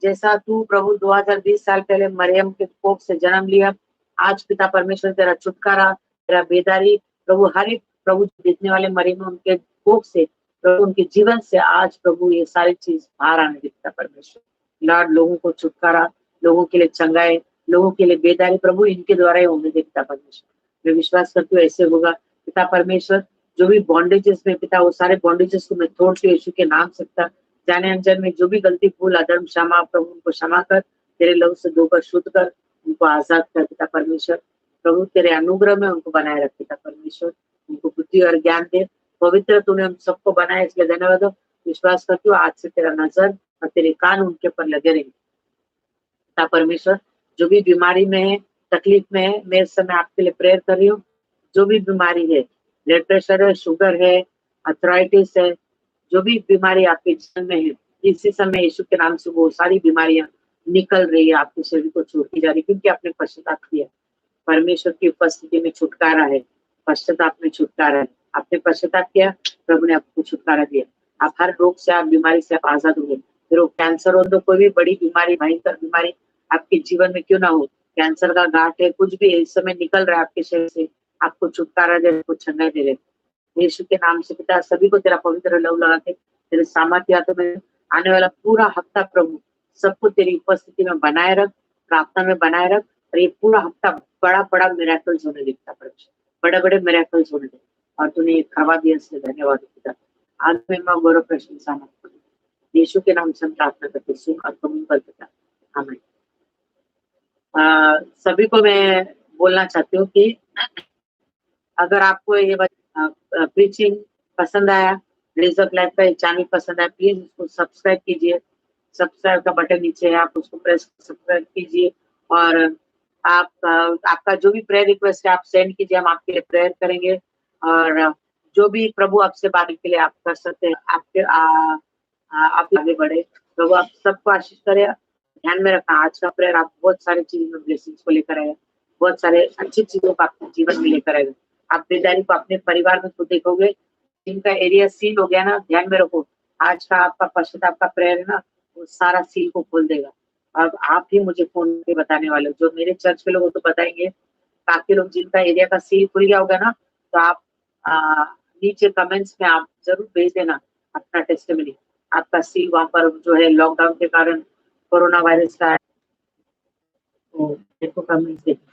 जैसा तू प्रभु 2020 साल पहले मरियम के कोख से जन्म लिया, आज पिता परमेश्वर तेरा छुटकारा, तेरा बेदारी प्रभु हर एक प्रभु देखने वाले मरियम उनके कोख से प्रभु, उनके जीवन से आज प्रभु ये सारी चीज बाहर आने दे पिता परमेश्वर। लॉर्ड लोगों को छुटकारा, लोगों के लिए चंगाई, लोगों के लिए बेदारी प्रभु इनके द्वारा ही होने दे पिता परमेश्वर। मैं विश्वास करती हूँ ऐसे होगा पिता परमेश्वर। जो भी बॉन्डेजेस में पिता, वो सारे बॉन्डेजेस को मैं तोड़ती हूँ यीशु के नाम से पिता। जाने अनजाने में जो भी गलती, भूल, अधर्म, क्षमा प्रभु उनको क्षमा कर, तेरे लहू से धोकर शुद्ध कर, उनको आजाद कर पिता परमेश्वर। प्रभु तेरे अनुग्रह में उनको बनाए रख पिता परमेश्वर, उनको बुद्धि और ज्ञान दे। पवित्र तूने हम सबको बनाया, इसलिए धन्यवाद। विश्वास करती हूँ आज से तेरा नजर और तेरे कान उनके ऊपर लगे रहेंगे पिता परमेश्वर। जो भी बीमारी में है, तकलीफ में है, मैं इस समय आपके लिए प्रेयर कर रही हूँ। जो भी बीमारी है, ब्लड प्रेशर है, शुगर है, अर्थराइटिस है, जो भी बीमारी आपके जीवन में है, इसी समय यीशु के नाम से वो सारी बीमारियां निकल रही है, आपके शरीर को छोड़ती जा रही है, क्योंकि आपने पश्चाताप किया। परमेश्वर की उपस्थिति में छुटकारा है, पश्चाताप में छुटकारा है। आपने पश्चाताप किया, प्रभु ने आपको छुटकारा दिया। आप हर रोग से, आप बीमारी से आप आजाद हो गए। फिर वो कैंसर हो तो कोई भी बड़ी बीमारी, भयंकर बीमारी आपके जीवन में क्यों ना हो, कैंसर का गांठ है, कुछ भी है, इस समय निकल रहा है आपके शरीर से, आपको छुटकारा दे, आपको छंगाई दे रहे। यीशु के नाम से पिता सभी को तेरा पवित्र लहू लगा के तेरे सामर्थ्य हाथों में आने वाला पूरा हफ्ता प्रभु सबको तेरी उपस्थिति में बनाए रख, प्रार्थना में बनाए रख, और ये पूरा हफ्ता बड़ा बड़ा मिरेकल्स होने दिखता प्रभु, बड़े बड़े मिरेकल्स होने दे। और तूने ये करवा दिया, इसलिए धन्यवाद पिता। आज में मां गौरव प्रशंसा यीशु के नाम से हम प्रार्थना करते सुन और कबूल कर पिता, आमीन। सभी को मैं बोलना चाहती हूँ कि अगर आपको ये प्रीचिंग पसंद आया, रेज ऑफ लाइफ का चैनल पसंद आया, प्लीज उसको सब्सक्राइब कीजिए। सब्सक्राइब का बटन नीचे है, आप उसको प्रेस सब्सक्राइब कीजिए। और आपका जो भी प्रेयर रिक्वेस्ट है आप सेंड कीजिए, हम आपके लिए प्रेयर करेंगे। और जो भी प्रभु आपसे बात के लिए आप कर सकते हैं, आपके आप आगे बढ़े। प्रभु आप सबको आशीष करे। ध्यान में रखना, आज का प्रेयर आप बहुत सारी चीजों में ब्लेसिंग्स को लेकर आएगा, बहुत सारे अच्छी चीजों को आपके जीवन में लेकर आएगा। आप बेदारी को अपने परिवार में खुद देखोगे, जिनका एरिया सील हो गया ना, ध्यान में रखो, आज का आपका पश्चाताप का प्रेयर है ना, वो सारा सील को खोल देगा। अब आप ही मुझे फोन पे बताने वाले हो, जो मेरे चर्च के लोग तो बताएंगे, बाकी लोग जिनका एरिया का सील खुल गया होगा ना, तो आप नीचे कमेंट्स में आप जरूर भेज देना अपना टेस्टिमनी। आपका सील वहां पर जो है लॉकडाउन के कारण कोरोना वायरस का है, तो देखो कमेंट्स देखो।